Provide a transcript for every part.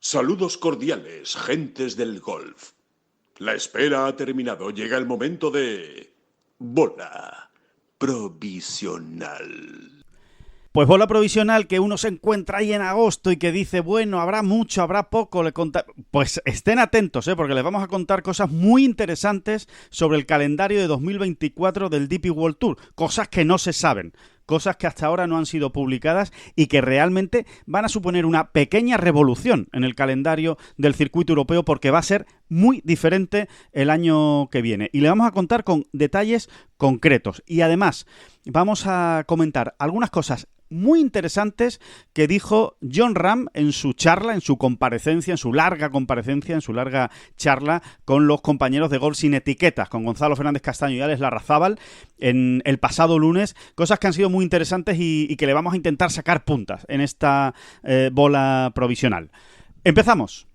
Saludos cordiales, gentes del golf. La espera ha terminado. Llega el momento de... bola provisional. Pues bola provisional que uno se encuentra ahí en agosto y que dice, bueno, habrá mucho, habrá poco, pues estén atentos, porque les vamos a contar cosas muy interesantes sobre el calendario de 2024 del DP World Tour, cosas que no se saben, cosas que hasta ahora no han sido publicadas y que realmente van a suponer una pequeña revolución en el calendario del circuito europeo porque va a ser muy diferente el año que viene. Y le vamos a contar con detalles concretos. Y además vamos a comentar algunas cosas muy interesantes que dijo Jon Rahm en su charla, en su comparecencia, en su larga comparecencia, en su larga charla con los compañeros de Golf Sin Etiquetas, con Gonzalo Fernández Castaño y Alex Larrazábal en el pasado lunes, cosas que han sido muy interesantes y que le vamos a intentar sacar puntas en esta bola provisional. ¡Empezamos!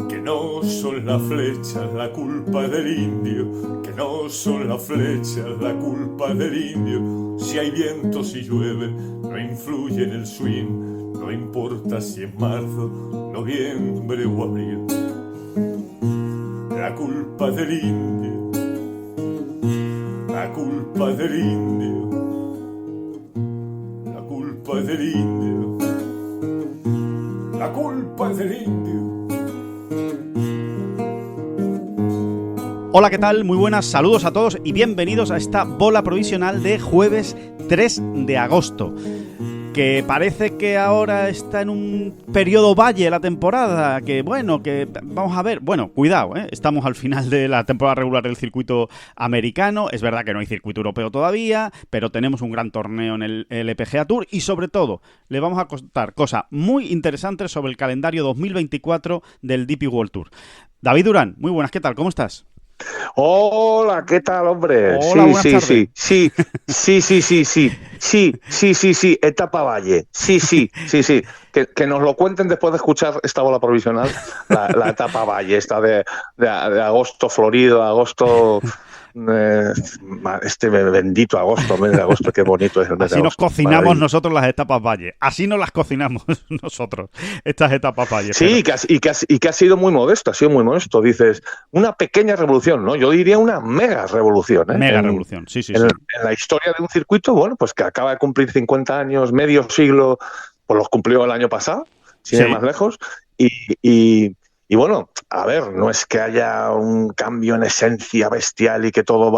Que no son las flechas la culpa del indio, que no son las flechas la culpa del indio. Si hay viento, si llueve, no influye en el swing, no importa si es marzo, noviembre o abril. La culpa del indio, la culpa del indio, la culpa del indio, la culpa del indio. Hola, ¿qué tal? Muy buenas, saludos a todos y bienvenidos a esta bola provisional de jueves 3 de agosto. Que parece que ahora está en un periodo valle la temporada, que bueno, que vamos a ver, bueno, cuidado, estamos al final de la temporada regular del circuito americano, es verdad que no hay circuito europeo todavía, pero tenemos un gran torneo en el LPGA Tour y sobre todo le vamos a contar cosas muy interesantes sobre el calendario 2024 del DP World Tour. David Durán, muy buenas, ¿qué tal? ¿Cómo estás? Hola, ¿qué tal, hombre? Hola, buenas tardes. Sí, etapa Valle. Sí. Que nos lo cuenten después de escuchar esta bola provisional, la etapa Valle, esta de agosto florido, agosto... este bendito agosto, mes de agosto, qué bonito es el mes de agosto. Así nos cocinamos nosotros las etapas Valle, así nos las cocinamos nosotros, estas etapas Valle. Sí, pero... que ha sido muy modesto, dices, una pequeña revolución, ¿no? Yo diría una mega revolución, Mega revolución, sí. En la historia de un circuito, bueno, pues que acaba de cumplir 50 años, medio siglo, pues los cumplió el año pasado, sin ir más lejos, y bueno, a ver, no es que haya un cambio en esencia bestial y que todo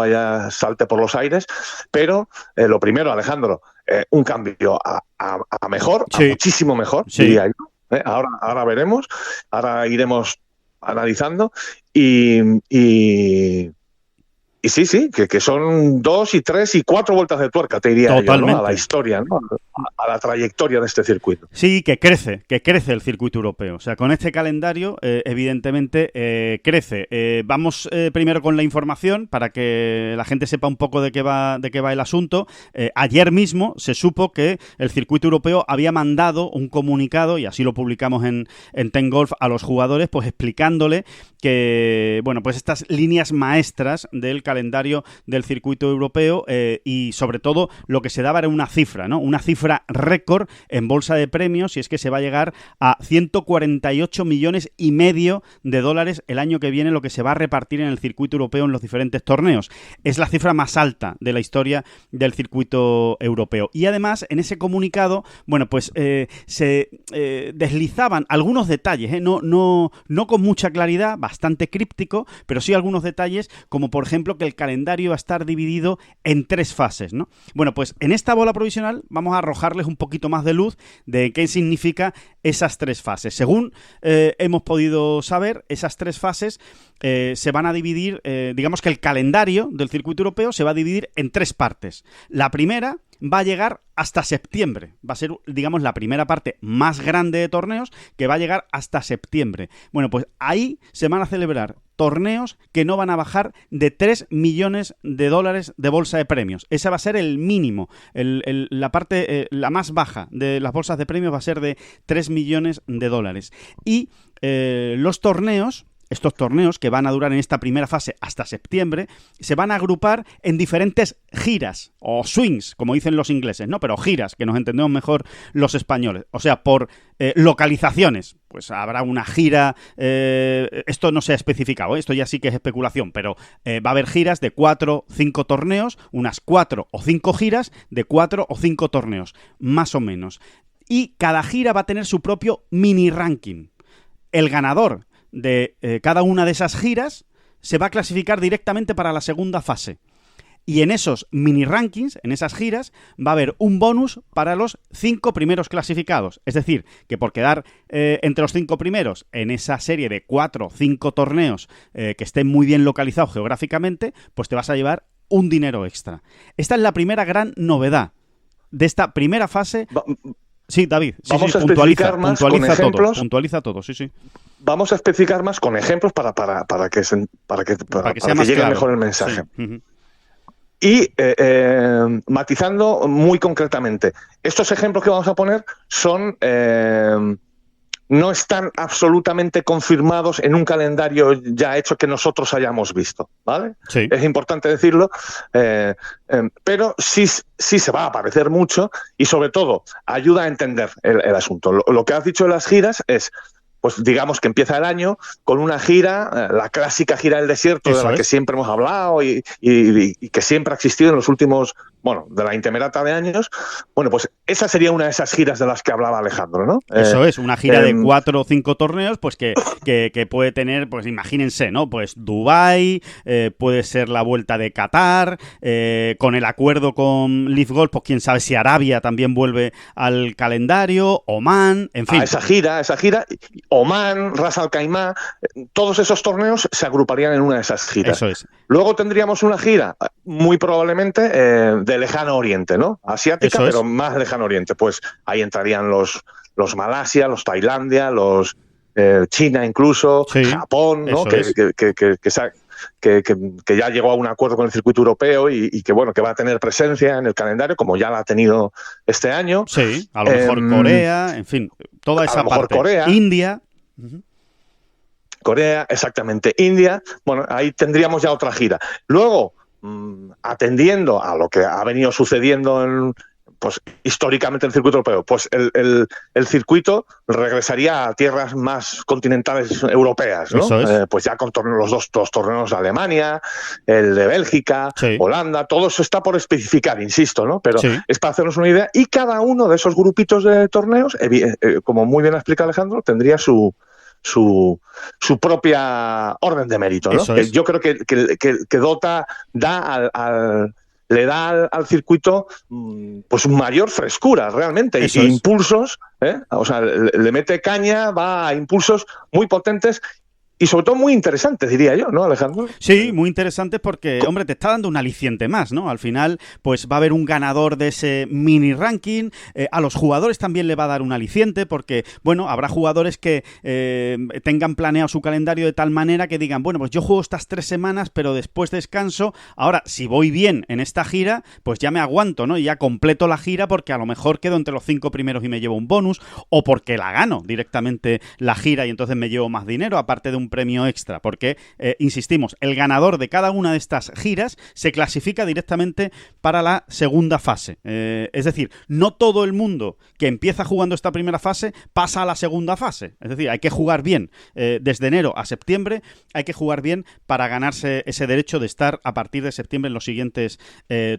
salte por los aires, pero lo primero, Alejandro, un cambio a mejor, a muchísimo mejor, diría yo. Ahora veremos, ahora iremos analizando y sí, que son 2 y 3 y 4 vueltas de tuerca, te diría yo, ¿no? A la historia, ¿no? A la trayectoria de este circuito. Sí, que crece el circuito europeo. O sea, con este calendario, evidentemente, crece. Vamos primero con la información para que la gente sepa un poco de qué va el asunto. Ayer mismo se supo que el circuito europeo había mandado un comunicado, y así lo publicamos en Ten Golf, a los jugadores, pues explicándole que, bueno, pues estas líneas maestras del calendario del circuito europeo y sobre todo lo que se daba era una cifra, ¿no? Una cifra récord en bolsa de premios, y es que se va a llegar a 148,5 millones de dólares el año que viene, lo que se va a repartir en el circuito europeo en los diferentes torneos. Es la cifra más alta de la historia del circuito europeo. Y además, en ese comunicado, bueno, pues se deslizaban algunos detalles, no con mucha claridad, bastante críptico, pero sí algunos detalles, como por ejemplo que el calendario va a estar dividido en 3 fases, ¿no? Bueno, pues en esta bola provisional vamos a arrojarles un poquito más de luz de qué significa esas 3 fases. Según hemos podido saber, esas 3 fases se van a dividir, digamos que el calendario del circuito europeo se va a dividir en 3 partes. La primera va a llegar hasta septiembre. Va a ser, digamos, la primera parte más grande de torneos que va a llegar hasta septiembre. Bueno, pues ahí se van a celebrar torneos que no van a bajar de 3 millones de dólares de bolsa de premios. Ese va a ser el mínimo. La parte, la más baja de las bolsas de premios va a ser de 3 millones de dólares. Y los torneos estos torneos que van a durar en esta primera fase hasta septiembre, se van a agrupar en diferentes giras o swings, como dicen los ingleses, ¿no? Pero giras, que nos entendemos mejor los españoles. O sea, por localizaciones. Pues habrá una gira, esto no se ha especificado, esto ya sí que es especulación, pero va a haber giras de 4 o 5 torneos, unas 4 o 5 giras de 4 o 5 torneos, más o menos. Y cada gira va a tener su propio mini ranking. El ganador de cada una de esas giras se va a clasificar directamente para la segunda fase. Y en esos mini rankings, en esas giras, va a haber un bonus para los 5 primeros clasificados. Es decir, que por quedar entre los 5 primeros en esa serie de 4 o 5 torneos que estén muy bien localizados geográficamente, pues te vas a llevar un dinero extra. Esta es la primera gran novedad de esta primera fase. Sí, David, vamos a especificar más con ejemplos. Puntualiza todo, sí. Vamos a especificar más con ejemplos para que llegue claro. Mejor el mensaje. Sí. Uh-huh. Y matizando muy concretamente, estos ejemplos que vamos a poner son no están absolutamente confirmados en un calendario ya hecho que nosotros hayamos visto, ¿vale? Sí. Es importante decirlo, pero sí se va a aparecer mucho y sobre todo ayuda a entender el asunto. Lo que has dicho de las giras es, pues digamos que empieza el año con una gira, la clásica gira del desierto. Eso de la que siempre hemos hablado y que siempre ha existido en los últimos, de la intemerata de años. Bueno, pues esa sería una de esas giras de las que hablaba Alejandro, ¿no? Eso es, una gira de 4 o 5 torneos, pues que puede tener, pues imagínense, ¿no? Pues Dubái, puede ser la Vuelta de Qatar, con el acuerdo con Live Golf, pues quién sabe si Arabia también vuelve al calendario, Omán, en fin. Esa gira, Omán, Ras Al Khaimah, todos esos torneos se agruparían en una de esas giras. Eso es. Luego tendríamos una gira, muy probablemente, de Lejano Oriente, ¿no? Asiática, pero más Lejano Oriente. Pues ahí entrarían los Malasia, los Tailandia, los China incluso, sí, Japón, ¿no? Que ya llegó a un acuerdo con el circuito europeo y que va a tener presencia en el calendario, como ya la ha tenido este año. Sí, a lo mejor Corea, en fin, toda esa parte. Corea, India. Corea, exactamente. India, ahí tendríamos ya otra gira. Luego, atendiendo a lo que ha venido sucediendo históricamente en el circuito europeo, pues el circuito regresaría a tierras más continentales europeas, ¿no? Pues ya con los dos torneos de Alemania, el de Bélgica, sí, Holanda, todo eso está por especificar, insisto, ¿no? Pero sí, es para hacernos una idea. Y cada uno de esos grupitos de torneos, como muy bien ha explicado Alejandro, tendría su propia orden de mérito, ¿no? Yo creo que le da al circuito pues mayor frescura realmente y impulsos, le mete caña, va a impulsos muy potentes y sobre todo muy interesantes, diría yo, ¿no, Alejandro? Sí, muy interesantes porque, hombre, te está dando un aliciente más, ¿no? Al final, pues va a haber un ganador de ese mini ranking, a los jugadores también le va a dar un aliciente porque, habrá jugadores que tengan planeado su calendario de tal manera que digan, pues yo juego estas 3 semanas, pero después descanso, ahora, si voy bien en esta gira, pues ya me aguanto, ¿no? Y ya completo la gira porque a lo mejor quedo entre los 5 primeros y me llevo un bonus, o porque la gano directamente la gira y entonces me llevo más dinero, aparte de un premio extra, porque, insistimos, el ganador de cada una de estas giras se clasifica directamente para la segunda fase. Es decir, no todo el mundo que empieza jugando esta primera fase pasa a la segunda fase. Es decir, hay que jugar bien desde enero a septiembre, hay que jugar bien para ganarse ese derecho de estar a partir de septiembre en los siguientes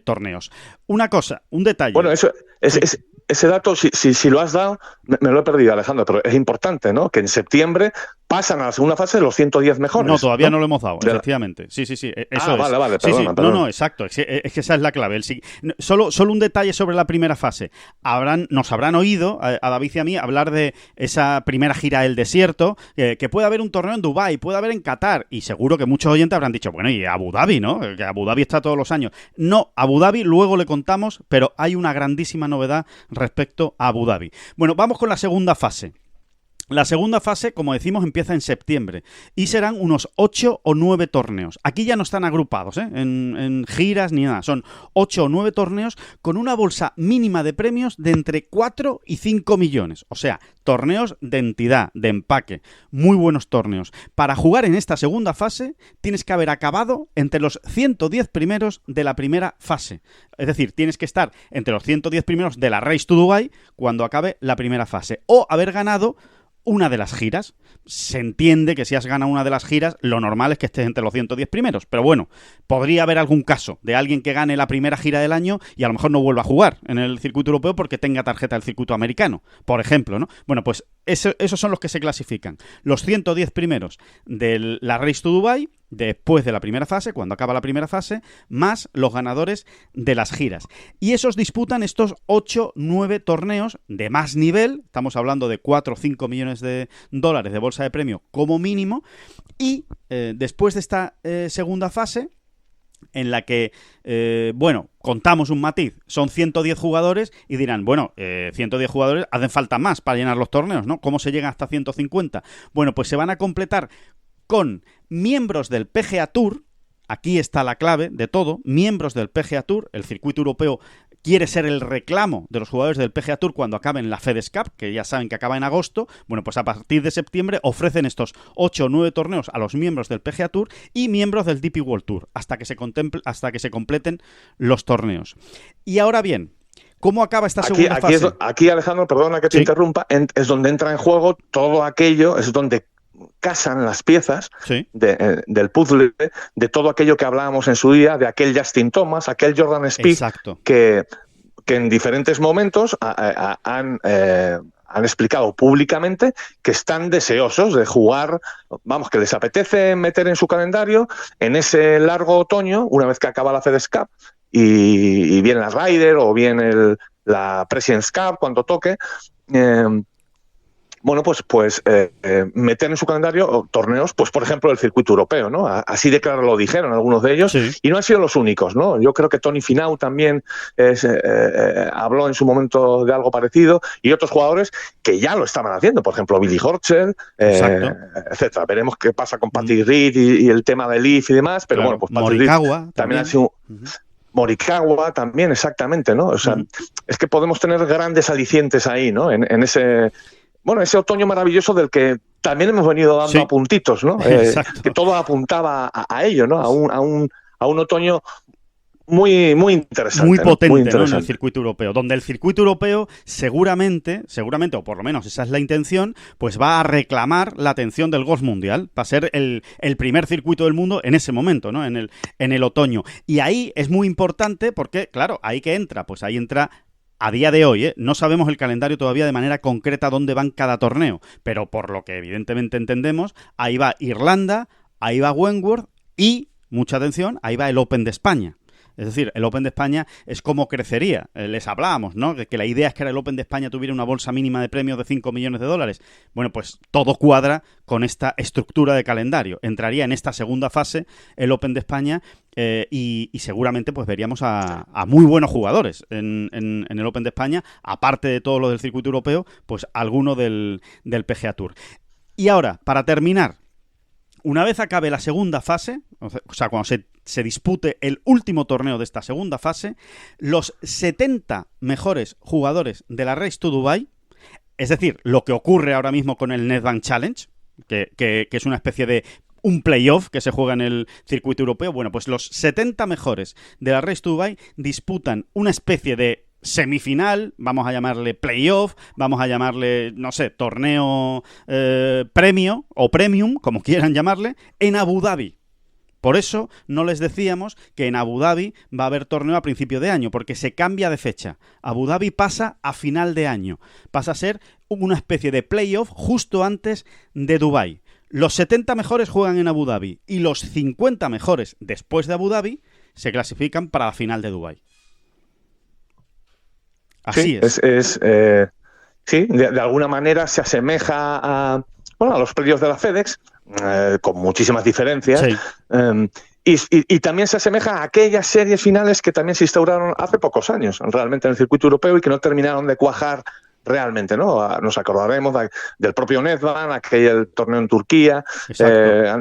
torneos. Una cosa, un detalle. Bueno, eso es ese dato, si lo has dado, me lo he perdido, Alejandro, pero es importante, ¿no? Que en septiembre pasan a la segunda fase los 110 mejores. No, todavía no lo hemos dado, efectivamente. Sí, eso es. Vale, sí, perdona. No, exacto. Es que esa es la clave. Solo un detalle sobre la primera fase. Nos habrán oído, a David y a mí, hablar de esa primera gira del desierto, que puede haber un torneo en Dubái, puede haber en Qatar, y seguro que muchos oyentes habrán dicho, y Abu Dhabi, ¿no? Que Abu Dhabi está todos los años. No, Abu Dhabi luego le contamos, pero hay una grandísima novedad respecto a Abu Dhabi. Bueno, vamos con la segunda fase. La segunda fase, como decimos, empieza en septiembre y serán unos 8 o 9 torneos. Aquí ya no están agrupados en giras ni nada. Son 8 o 9 torneos con una bolsa mínima de premios de entre 4 y 5 millones. O sea, torneos de entidad, de empaque. Muy buenos torneos. Para jugar en esta segunda fase tienes que haber acabado entre los 110 primeros de la primera fase. Es decir, tienes que estar entre los 110 primeros de la Race to Dubai cuando acabe la primera fase. O haber ganado una de las giras. Se entiende que si has ganado una de las giras, lo normal es que estés entre los 110 primeros. Pero bueno, podría haber algún caso de alguien que gane la primera gira del año y a lo mejor no vuelva a jugar en el circuito europeo porque tenga tarjeta del circuito americano, por ejemplo, ¿no? Bueno, pues esos son los que se clasifican. Los 110 primeros de la Race to Dubai, después de la primera fase, cuando acaba la primera fase, más los ganadores de las giras. Y esos disputan estos 8-9 torneos de más nivel, estamos hablando de 4 o 5 millones de dólares de bolsa de premio como mínimo, y después de esta segunda fase, en la que, contamos un matiz, son 110 jugadores y dirán, 110 jugadores, hacen falta más para llenar los torneos, ¿no? ¿Cómo se llega hasta 150? Bueno, pues se van a completar con miembros del PGA Tour. Aquí está la clave de todo, miembros del PGA Tour. El circuito europeo quiere ser el reclamo de los jugadores del PGA Tour cuando acaben la FedEx Cup, que ya saben que acaba en agosto. Bueno, pues a partir de septiembre ofrecen estos 8 o 9 torneos a los miembros del PGA Tour y miembros del DP World Tour, hasta que se completen los torneos. Y ahora bien, ¿cómo acaba esta segunda fase? Aquí, Alejandro, perdona que te interrumpa, es donde entra en juego todo aquello, es donde casan las piezas del puzzle, de todo aquello que hablábamos en su día, de aquel Justin Thomas, aquel Jordan Spieth, que en diferentes momentos han explicado públicamente que están deseosos de jugar, que les apetece meter en su calendario en ese largo otoño, una vez que acaba la FedEx Cup y viene la Ryder o viene la President's Cup cuando toque, meter en su calendario torneos, pues por ejemplo el circuito europeo, ¿no? Así de claro lo dijeron algunos de ellos, y no han sido los únicos, ¿no? Yo creo que Tony Finau también habló en su momento de algo parecido, y otros jugadores que ya lo estaban haciendo, por ejemplo Billy Horschel, etcétera. Veremos qué pasa con Patrick Reed y el tema del Leaf y demás, pero bueno, pues Patrick Reed también ha sido... Morikawa también, exactamente, ¿no? O sea, es que podemos tener grandes alicientes ahí, ¿no? En ese... ese otoño maravilloso del que también hemos venido dando a puntitos, ¿no? Que todo apuntaba a ello, ¿no? A un otoño muy interesante. Muy potente, muy interesante, ¿no? En el circuito europeo. Donde el circuito europeo seguramente, o por lo menos esa es la intención, pues va a reclamar la atención del golf mundial. Va a ser el primer circuito del mundo en ese momento, ¿no? En el otoño. Y ahí es muy importante porque, claro, ahí entra a día de hoy, no sabemos el calendario todavía de manera concreta dónde van cada torneo, pero por lo que evidentemente entendemos, ahí va Irlanda, ahí va Wentworth y, mucha atención, ahí va el Open de España. Es decir, el Open de España es como crecería. Les hablábamos, ¿no? De que la idea es que el Open de España tuviera una bolsa mínima de premios de 5 millones de dólares. Bueno, pues todo cuadra con esta estructura de calendario. Entraría en esta segunda fase el Open de España y seguramente pues veríamos a muy buenos jugadores en el Open de España, aparte de todo lo del circuito europeo, pues alguno del PGA Tour. Y ahora, para terminar, una vez acabe la segunda fase, o sea, cuando se dispute el último torneo de esta segunda fase, los 70 mejores jugadores de la Race to Dubai, es decir, lo que ocurre ahora mismo con el Nedbank Challenge, que es una especie de un playoff que se juega en el circuito europeo, bueno, pues los 70 mejores de la Race to Dubai disputan una especie de semifinal, vamos a llamarle playoff, vamos a llamarle, no sé, torneo premio o premium, como quieran llamarle, en Abu Dhabi. Por eso no les decíamos que en Abu Dhabi va a haber torneo a principio de año, porque se cambia de fecha. Abu Dhabi pasa a final de año. Pasa a ser una especie de playoff justo antes de Dubái. Los 70 mejores juegan en Abu Dhabi y los 50 mejores después de Abu Dhabi se clasifican para la final de Dubái. Así es. Sí, de alguna manera se asemeja a los playoffs de la FedEx, con muchísimas diferencias. Sí. Y también se asemeja a aquellas series finales que también se instauraron hace pocos años, realmente en el circuito europeo, y que no terminaron de cuajar realmente, ¿no? Nos acordaremos del propio Nedved, aquel torneo en Turquía,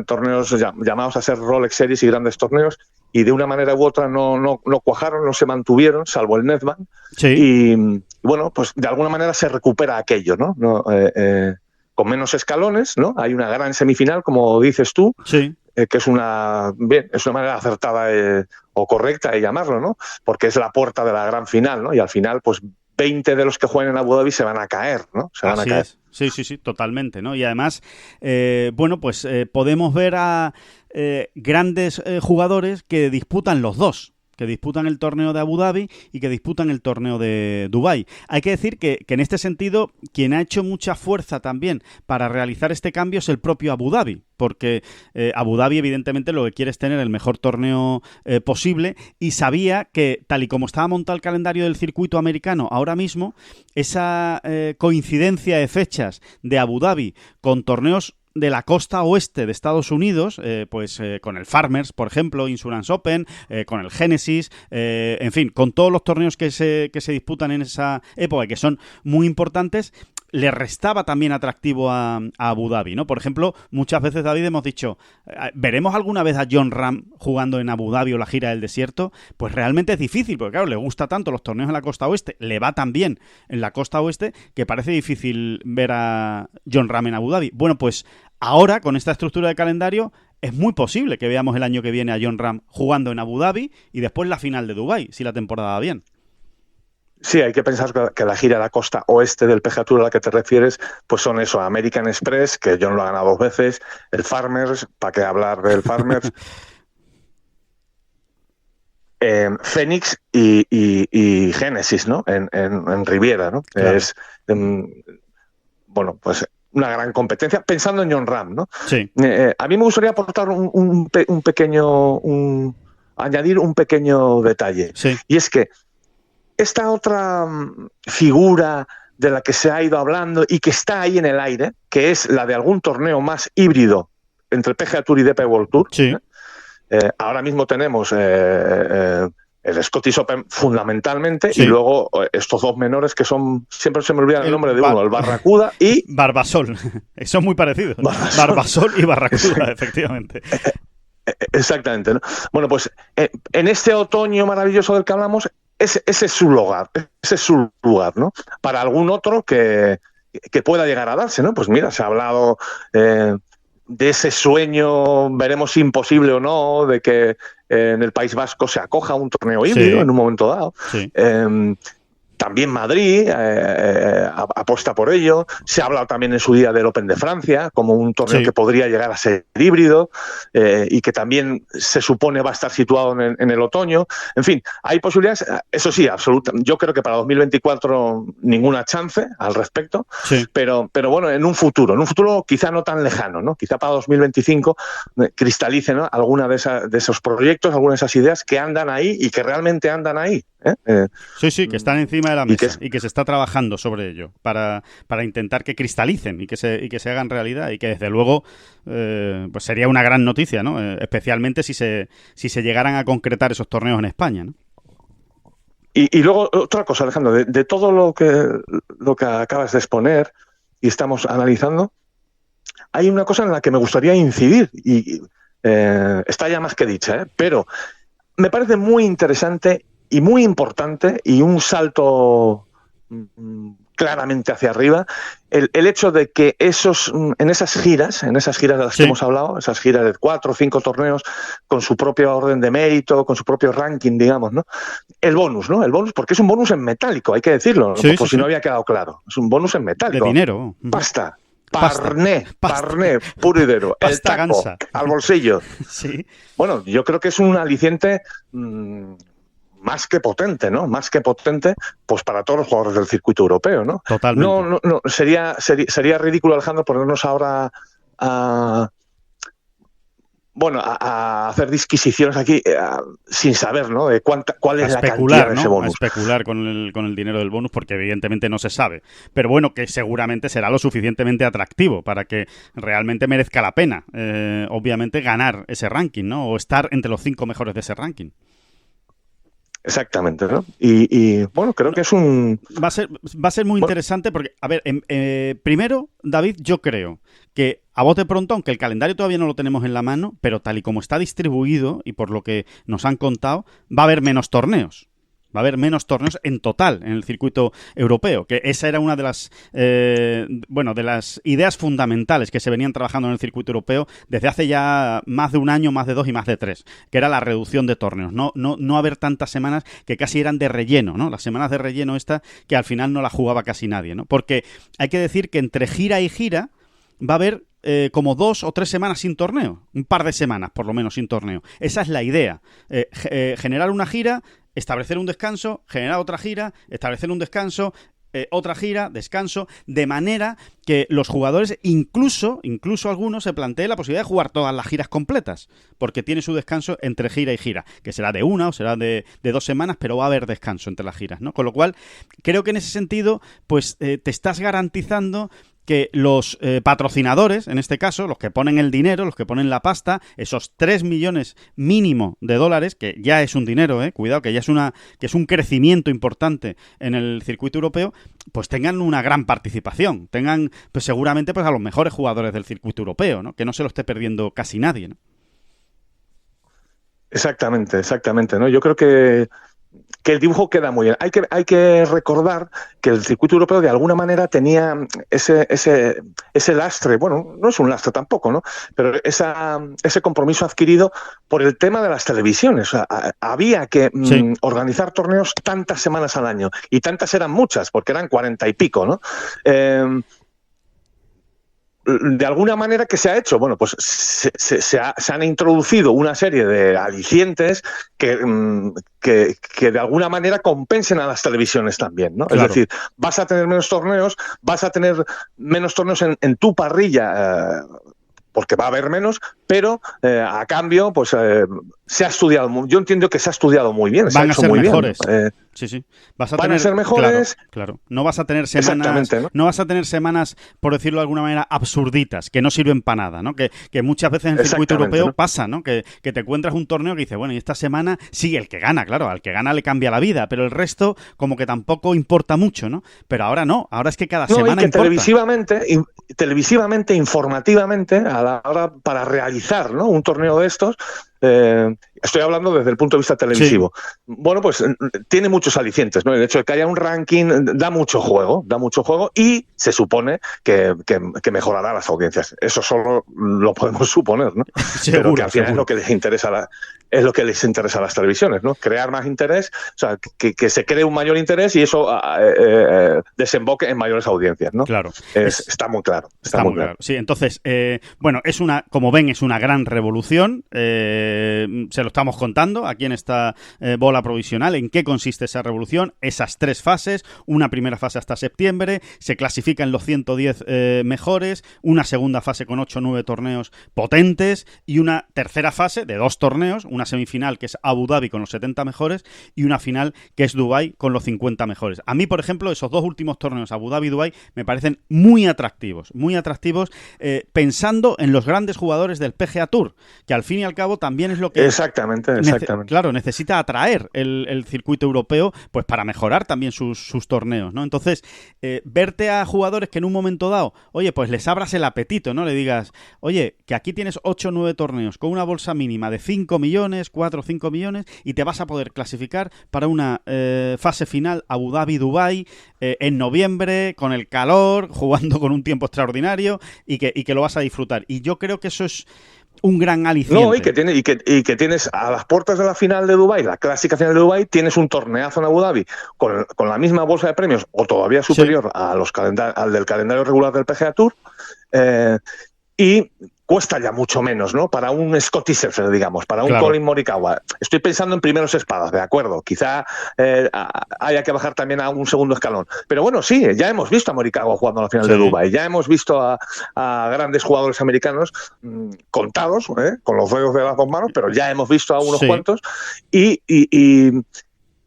torneos llamados a ser Rolex Series y grandes torneos, y de una manera u otra no cuajaron, no se mantuvieron, salvo el Nedved. Sí. Y bueno, pues de alguna manera se recupera aquello, ¿no? Con menos escalones, ¿no? Hay una gran semifinal, como dices tú, sí. Que es una manera acertada o correcta de llamarlo, ¿no? Porque es la puerta de la gran final, ¿no? Y al final, pues 20 de los que jueguen en Abu Dhabi se van a caer, ¿no? Así es. Sí, totalmente, ¿no? Y además, bueno, pues podemos ver a grandes jugadores que disputan los dos, que disputan el torneo de Abu Dhabi y que disputan el torneo de Dubái. Hay que decir que en este sentido, quien ha hecho mucha fuerza también para realizar este cambio es el propio Abu Dhabi, porque Abu Dhabi evidentemente lo que quiere es tener el mejor torneo posible, y sabía que, tal y como estaba montado el calendario del circuito americano ahora mismo, esa coincidencia de fechas de Abu Dhabi con torneos de la costa oeste de Estados Unidos, con el Farmers, por ejemplo, Insurance Open, con el Genesis, en fin, con todos los torneos que se disputan en esa época y que son muy importantes, le restaba también atractivo a Abu Dhabi, ¿no? Por ejemplo, muchas veces, David, hemos dicho, ¿veremos alguna vez a Jon Rahm jugando en Abu Dhabi o la gira del desierto? Pues realmente es difícil, porque claro, le gusta tanto los torneos en la costa oeste, le va tan bien en la costa oeste, que parece difícil ver a Jon Rahm en Abu Dhabi. Bueno, pues ahora, con esta estructura de calendario, es muy posible que veamos el año que viene a Jon Rahm jugando en Abu Dhabi y después la final de Dubái, si la temporada va bien. Sí, hay que pensar que la gira de la costa oeste del PGA Tour a la que te refieres, pues son eso, American Express, que John lo ha ganado 2 veces, el Farmers, ¿para qué hablar del Farmers? Phoenix y Genesis, ¿no? En Riviera, ¿no? Claro. Es, bueno, pues una gran competencia, pensando en Jon Rahm, ¿no? Sí. A mí me gustaría aportar añadir un pequeño detalle, Sí. y es que esta otra figura de la que se ha ido hablando y que está ahí en el aire, que es la de algún torneo más híbrido entre PGA Tour y DP World Tour. Sí. Ahora mismo tenemos el Scottish Open fundamentalmente, Sí. y luego estos dos menores que son, siempre se me olvida el nombre de uno, el Barracuda y Barbasol. Son muy parecidos. Barbasol y Barracuda, efectivamente. Exactamente, ¿no? Bueno, pues en este otoño maravilloso del que hablamos, ese es su lugar, ¿no? Para algún otro que pueda llegar a darse, ¿no? Pues mira, se ha hablado de ese sueño, veremos si imposible o no, de que en el País Vasco se acoja un torneo híbrido en un momento dado. Sí. También Madrid apuesta por ello. Se ha hablado también en su día del Open de Francia como un torneo que podría llegar a ser híbrido y que también se supone va a estar situado en el otoño. En fin, hay posibilidades. Eso sí, absoluta. Yo creo que para 2024 ninguna chance al respecto. Sí. Pero bueno, en un futuro quizá no tan lejano, ¿no? Quizá para 2025 cristalice, ¿no? Alguna de esos proyectos, algunas de esas ideas que andan ahí y que realmente andan ahí. Sí, que están encima de la mesa y que se está trabajando sobre ello para intentar que cristalicen y que se hagan realidad, y que desde luego pues sería una gran noticia, ¿no? Especialmente si se llegaran a concretar esos torneos en España, ¿no? Y luego otra cosa, Alejandro, de todo lo que acabas de exponer y estamos analizando, hay una cosa en la que me gustaría incidir y está ya más que dicha, pero me parece muy interesante y muy importante, y un salto claramente hacia arriba, el hecho de que en esas giras de las que hemos hablado, esas giras de 4 o 5 torneos con su propio orden de mérito, con su propio ranking, digamos, ¿no? El bonus, ¿no? El bonus, porque es un bonus en metálico, hay que decirlo, por si no había quedado claro. Es un bonus en metálico. De dinero. Pasta. Parné, puridero, el taco, gansa. Al bolsillo. Sí. Bueno, yo creo que es un aliciente más que potente, ¿no? Más que potente, pues para todos los jugadores del circuito europeo, ¿no? Totalmente. No, sería ridículo, Alejandro, ponernos ahora a hacer disquisiciones aquí sin saber, ¿no? De cuál es la cantidad de ese bonus. A especular con el dinero del bonus, porque evidentemente no se sabe. Pero bueno, que seguramente será lo suficientemente atractivo para que realmente merezca la pena, obviamente, ganar ese ranking, ¿no? O estar entre los 5 mejores de ese ranking. Exactamente, ¿no? Y bueno, creo que es un... Va a ser muy interesante porque, a ver, primero, David, yo creo que a bote pronto, aunque el calendario todavía no lo tenemos en la mano, pero tal y como está distribuido y por lo que nos han contado, va a haber menos torneos. Va a haber menos torneos en total en el circuito europeo, que esa era una de las de las ideas fundamentales que se venían trabajando en el circuito europeo desde hace ya más de un año, más de 2 y más de 3, que era la reducción de torneos. No haber tantas semanas que casi eran de relleno, ¿no? Las semanas de relleno esta que al final no la jugaba casi nadie, ¿no? Porque hay que decir que entre gira y gira va a haber como 2 o 3 semanas sin torneo, un par de semanas por lo menos sin torneo. Esa es la idea, generar una gira, establecer un descanso, generar otra gira, establecer un descanso, otra gira, descanso, de manera que los jugadores, incluso algunos, se planteen la posibilidad de jugar todas las giras completas, porque tiene su descanso entre gira y gira, que será de 1 o será de 2 semanas, pero va a haber descanso entre las giras, ¿no? Con lo cual, creo que en ese sentido, pues te estás garantizando que los patrocinadores, en este caso, los que ponen el dinero, los que ponen la pasta, esos 3 millones mínimo de dólares, que ya es un dinero, cuidado, que ya es un crecimiento importante en el circuito europeo, pues tengan una gran participación, tengan pues seguramente pues a los mejores jugadores del circuito europeo, ¿no? Que no se lo esté perdiendo casi nadie, ¿no? Exactamente, ¿no? Yo creo que el dibujo queda muy bien. Hay que recordar que el circuito europeo de alguna manera tenía ese lastre, bueno, no es un lastre tampoco, ¿no? Pero ese compromiso adquirido por el tema de las televisiones. O sea, había que organizar torneos tantas semanas al año, y tantas eran muchas, porque eran 40 y pico, ¿no? De alguna manera, ¿qué se ha hecho? Bueno, pues se han introducido una serie de alicientes que de alguna manera compensen a las televisiones también, ¿no? Claro. Es decir, vas a tener menos torneos en tu parrilla, porque va a haber menos, pero a cambio, pues se ha estudiado. Yo entiendo que se ha estudiado muy bien. Van a ser mejores. Sí. Van a ser mejores. Claro. No vas a tener semanas, ¿no? Vas a tener semanas, por decirlo de alguna manera, absurditas, que no sirven para nada, ¿no? Que muchas veces en el circuito europeo, ¿no? Pasa, ¿no? Que te encuentras un torneo que dice, bueno, y esta semana sí, el que gana, claro, al que gana le cambia la vida, pero el resto como que tampoco importa mucho, ¿no? Pero ahora no, ahora es que cada semana y que importa. televisivamente, informativamente, a la hora para realizar, ¿no? Un torneo de estos, estoy hablando desde el punto de vista televisivo. Sí. Bueno, pues tiene muchos alicientes, ¿no? El hecho de que haya un ranking da mucho juego y se supone que mejorará las audiencias. Eso solo lo podemos suponer, ¿no? Seguro, pero que al final es lo que les interesa a las televisiones, ¿no? Crear más interés, o sea, que se cree un mayor interés y eso desemboque en mayores audiencias, ¿no? Claro. Está muy claro. Está muy claro. Sí, entonces, bueno, como ven, es una gran revolución. Se lo estamos contando aquí en esta bola provisional, en qué consiste esa revolución, esas 3 fases, una primera fase hasta septiembre, se clasifican los 110 mejores, una segunda fase con 8 o 9 torneos potentes y una tercera fase de 2 torneos, una semifinal que es Abu Dhabi con los 70 mejores y una final que es Dubái con los 50 mejores. A mí, por ejemplo, esos 2 últimos torneos, Abu Dhabi y Dubái, me parecen muy atractivos, pensando en los grandes jugadores del PGA Tour, que al fin y al cabo también es lo que... Exactamente. Claro, necesita atraer el circuito europeo pues para mejorar también sus torneos, ¿no? Entonces, verte a jugadores que en un momento dado, oye, pues les abras el apetito, ¿no? Le digas, oye, que aquí tienes 8 o 9 torneos con una bolsa mínima de 5 millones, 4 o 5 millones y te vas a poder clasificar para una fase final Abu Dhabi-Dubái en noviembre, con el calor, jugando con un tiempo extraordinario y que lo vas a disfrutar. Y yo creo que eso es un gran aliciente. No, y que tienes a las puertas de la final de Dubái, la clásica final de Dubái, tienes un torneazo en Abu Dhabi con la misma bolsa de premios o todavía superior al del calendario regular del PGA Tour, y cuesta ya mucho menos, ¿no? Para un Scottie Scheffler, digamos, para un Collin Morikawa. Estoy pensando en primeros espadas, de acuerdo. Quizá haya que bajar también a un segundo escalón. Pero bueno, sí, ya hemos visto a Morikawa jugando a la final de Dubái. Ya hemos visto a grandes jugadores americanos contados, con los dedos de las 2 manos, pero ya hemos visto a unos cuantos. Y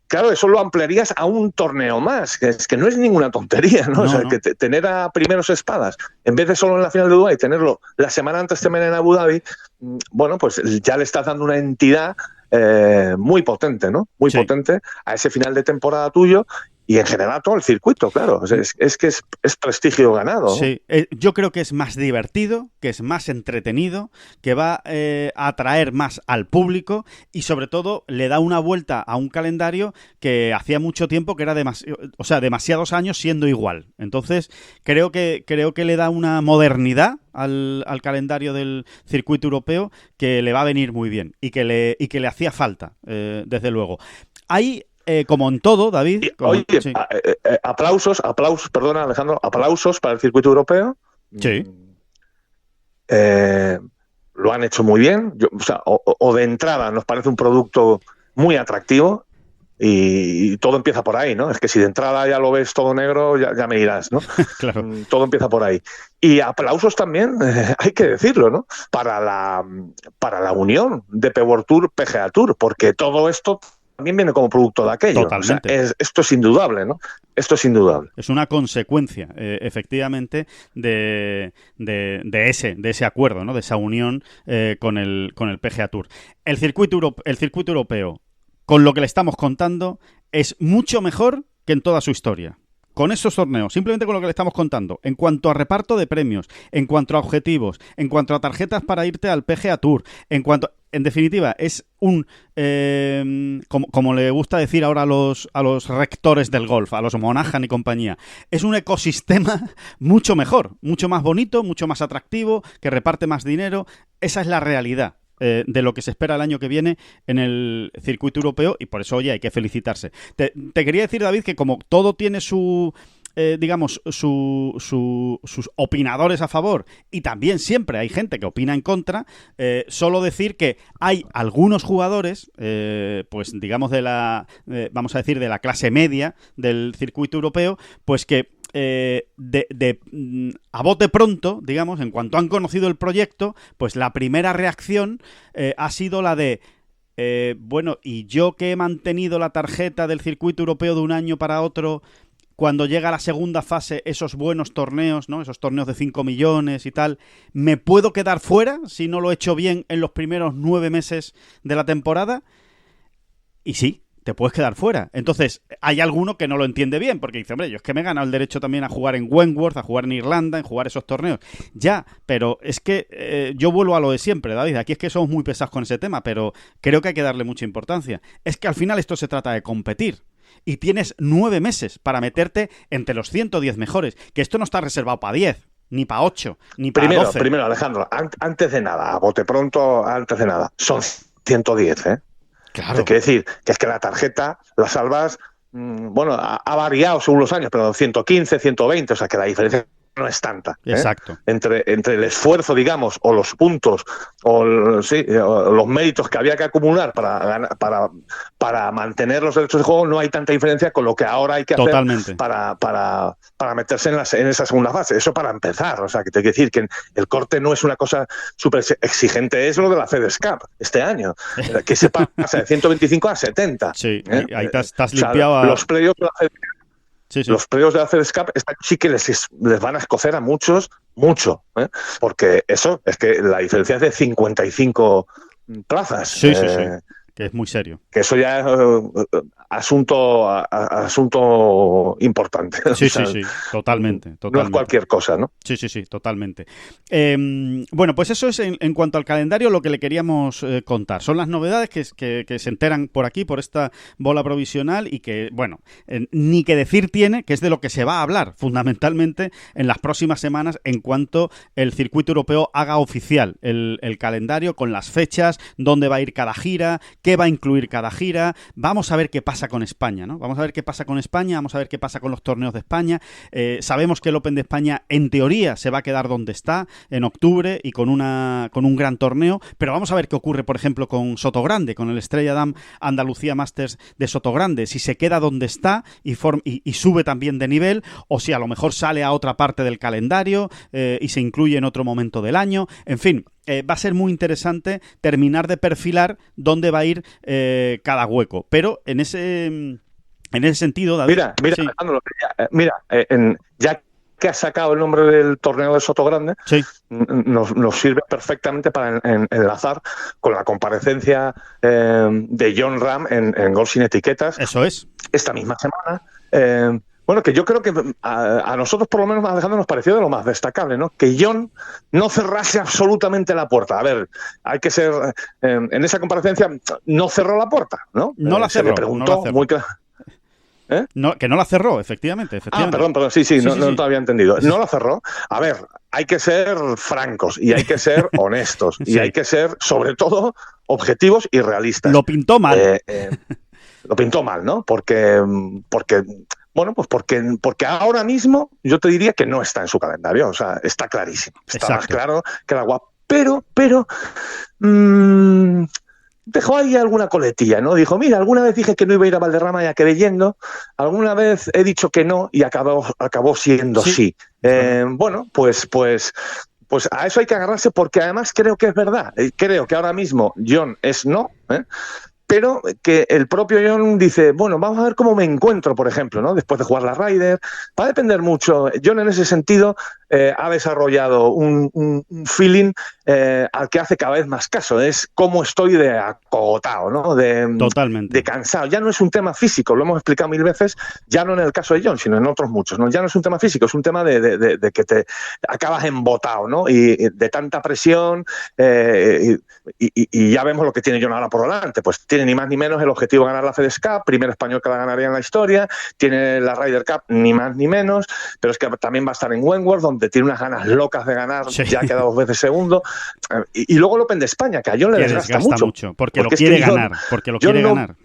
claro, eso lo ampliarías a un torneo más, que no es ninguna tontería, ¿no? O sea, que tener a primeros espadas, en vez de solo en la final de Dubái, tenerlo la semana antes también en Abu Dhabi, bueno, pues ya le estás dando una entidad muy potente, ¿no? Muy potente a ese final de temporada tuyo. Y en general todo el circuito, claro. Es que es prestigio ganado, ¿no? Sí, yo creo que es más divertido, que es más entretenido, que va a atraer más al público y sobre todo le da una vuelta a un calendario que hacía mucho tiempo que era demasiados años siendo igual. Entonces creo que le da una modernidad al calendario del circuito europeo que le va a venir muy bien y que le hacía falta, desde luego. Hay como en todo, David. Sí. Aplausos, perdona, Alejandro, aplausos para el circuito europeo. Sí. Lo han hecho muy bien. O de entrada nos parece un producto muy atractivo y todo empieza por ahí, ¿no? Es que si de entrada ya lo ves todo negro, ya me dirás, ¿no? Claro. Todo empieza por ahí. Y aplausos también, hay que decirlo, ¿no? Para la unión de PWR Tour, PGA Tour, porque todo esto también viene como producto de aquello. Totalmente. O sea, esto es indudable, ¿no? Esto es indudable. Es una consecuencia, efectivamente, de ese acuerdo, ¿no? De esa unión con el PGA Tour. El circuito europeo, con lo que le estamos contando, es mucho mejor que en toda su historia. Con esos torneos, simplemente con lo que le estamos contando, en cuanto a reparto de premios, en cuanto a objetivos, en cuanto a tarjetas para irte al PGA Tour, en definitiva, es un, como le gusta decir ahora a los rectores del golf, a los Monahan y compañía, es un ecosistema mucho mejor, mucho más bonito, mucho más atractivo, que reparte más dinero. Esa es la realidad de lo que se espera el año que viene en el circuito europeo y por eso, oye, hay que felicitarse. Te quería decir, David, que como todo tiene sus opinadores a favor y también siempre hay gente que opina en contra, solo decir que hay algunos jugadores, pues digamos vamos a decir de la clase media del circuito europeo, pues que a bote pronto, digamos, en cuanto han conocido el proyecto, pues la primera reacción ha sido la de bueno, y yo que he mantenido la tarjeta del circuito europeo de un año para otro, cuando llega la segunda fase, esos buenos torneos, ¿no? Esos torneos de 5 millones y tal, ¿me puedo quedar fuera si no lo he hecho bien en los primeros 9 meses de la temporada? Y sí, te puedes quedar fuera. Entonces, hay alguno que no lo entiende bien, porque dice, hombre, yo es que me he ganado el derecho también a jugar en Wentworth, a jugar en Irlanda, en jugar esos torneos. Ya, pero es que yo vuelvo a lo de siempre, David. Aquí es que somos muy pesados con ese tema, pero creo que hay que darle mucha importancia. Es que al final esto se trata de competir. Y tienes 9 meses para meterte entre los 110 mejores. Que esto no está reservado para 10, ni para 8, ni para 12. Primero, Alejandro, antes de nada, a bote pronto, antes de nada, son 110, ¿eh? Claro. Te quiero decir que es que la tarjeta la salvas, bueno, ha variado según los años, pero 115, 120, o sea que la diferencia no es tanta. Exacto. Entre el esfuerzo, digamos, o los puntos, o los méritos que había que acumular para mantener los derechos de juego, no hay tanta diferencia con lo que ahora hay que Totalmente. hacer para meterse en esa segunda fase. Eso para empezar. O sea, que te quiero decir que el corte no es una cosa súper exigente, es lo de la FedEx Cup este año, que se pasa de 125 a 70. Sí, ahí te has limpiado los playoffs de la FedEx Cup. Sí. Los playoffs de la FedEx Cup sí que les van a escocer a muchos, mucho, porque eso es que la diferencia es de 55 plazas. Sí, que es muy serio. Que eso ya es asunto importante. Sí, totalmente. No es cualquier cosa, ¿no? Sí, totalmente. Bueno, pues eso es en cuanto al calendario lo que le queríamos contar. Son las novedades que se enteran por aquí, por esta bola provisional y que, bueno, ni que decir tiene, que es de lo que se va a hablar fundamentalmente en las próximas semanas en cuanto el circuito europeo haga oficial el calendario con las fechas, dónde va a ir cada gira, qué va a incluir cada gira. Vamos a ver qué pasa con España, ¿no? Vamos a ver qué pasa con España, vamos a ver qué pasa con los torneos de España. Sabemos que el Open de España, en teoría, se va a quedar donde está, en octubre, y con un gran torneo, pero vamos a ver qué ocurre, por ejemplo, con Sotogrande, con el Estrella Damm Andalucía Masters de Sotogrande, si se queda donde está y sube también de nivel, o si a lo mejor sale a otra parte del calendario y se incluye en otro momento del año. En fin, va a ser muy interesante terminar de perfilar dónde va a ir cada hueco. Pero en ese sentido, David... Mira, sí. Alejandro, ya que has sacado el nombre del torneo de Sotogrande, Sí. nos sirve perfectamente para enlazar con la comparecencia de Jon Rahm en Golf Sin Etiquetas. Eso es. Esta misma semana. Bueno, que yo creo que a nosotros, por lo menos, Alejandro, nos pareció de lo más destacable, ¿no? Que Jon no cerrase absolutamente la puerta. A ver, hay que ser... en esa comparecencia no cerró la puerta, ¿no? No la cerró. Se le preguntó no la cerró. muy claro. No, que no la cerró, efectivamente. Perdón, sí, no te había entendido. No la cerró. A ver, hay que ser francos y hay que ser honestos y hay que ser, sobre todo, objetivos y realistas. Lo pintó mal. Lo pintó mal, ¿no? Porque bueno, pues porque ahora mismo yo te diría que no está en su calendario. O sea, está clarísimo. Está más claro que el agua. Pero dejó ahí alguna coletilla, ¿no? Dijo, mira, alguna vez dije que no iba a ir a Valderrama y acabé yendo, alguna vez he dicho que no y acabó siendo sí. Bueno, pues a eso hay que agarrarse porque además creo que es verdad. Creo que ahora mismo Jon es no, pero que el propio Jon dice, bueno, vamos a ver cómo me encuentro, por ejemplo, ¿no? Después de jugar la Ryder. Va a depender mucho. Jon en ese sentido ha desarrollado un feeling al que hace cada vez más caso. Es cómo estoy de acogotado, ¿no? Totalmente. De cansado. Ya no es un tema físico, lo hemos explicado mil veces, ya no en el caso de Jon, sino en otros muchos, ¿no? Ya no es un tema físico, es un tema de que te acabas embotado, ¿no? Y de tanta presión, y ya vemos lo que tiene Jon ahora por delante. Pues tiene ni más ni menos el objetivo de ganar la FedEx Cup, primer español que la ganaría en la historia, tiene la Ryder Cup, ni más ni menos, pero es que también va a estar en Wentworth, donde tiene unas ganas locas de ganar, ya queda 2 veces segundo, y luego el Open de España, que a Jon le desgasta mucho. Porque lo quiere ganar, ganar.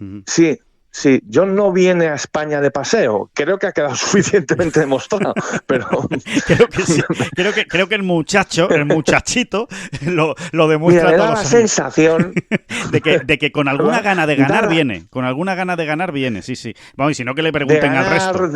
Sí, Jon no viene a España de paseo. Creo que ha quedado suficientemente demostrado, pero creo que sí. Creo que el muchachito lo demuestra. Mira, todos da los la sensación de que con alguna gana de ganar viene. Con alguna gana de ganar viene, sí. Vamos, y si no que le pregunten al resto.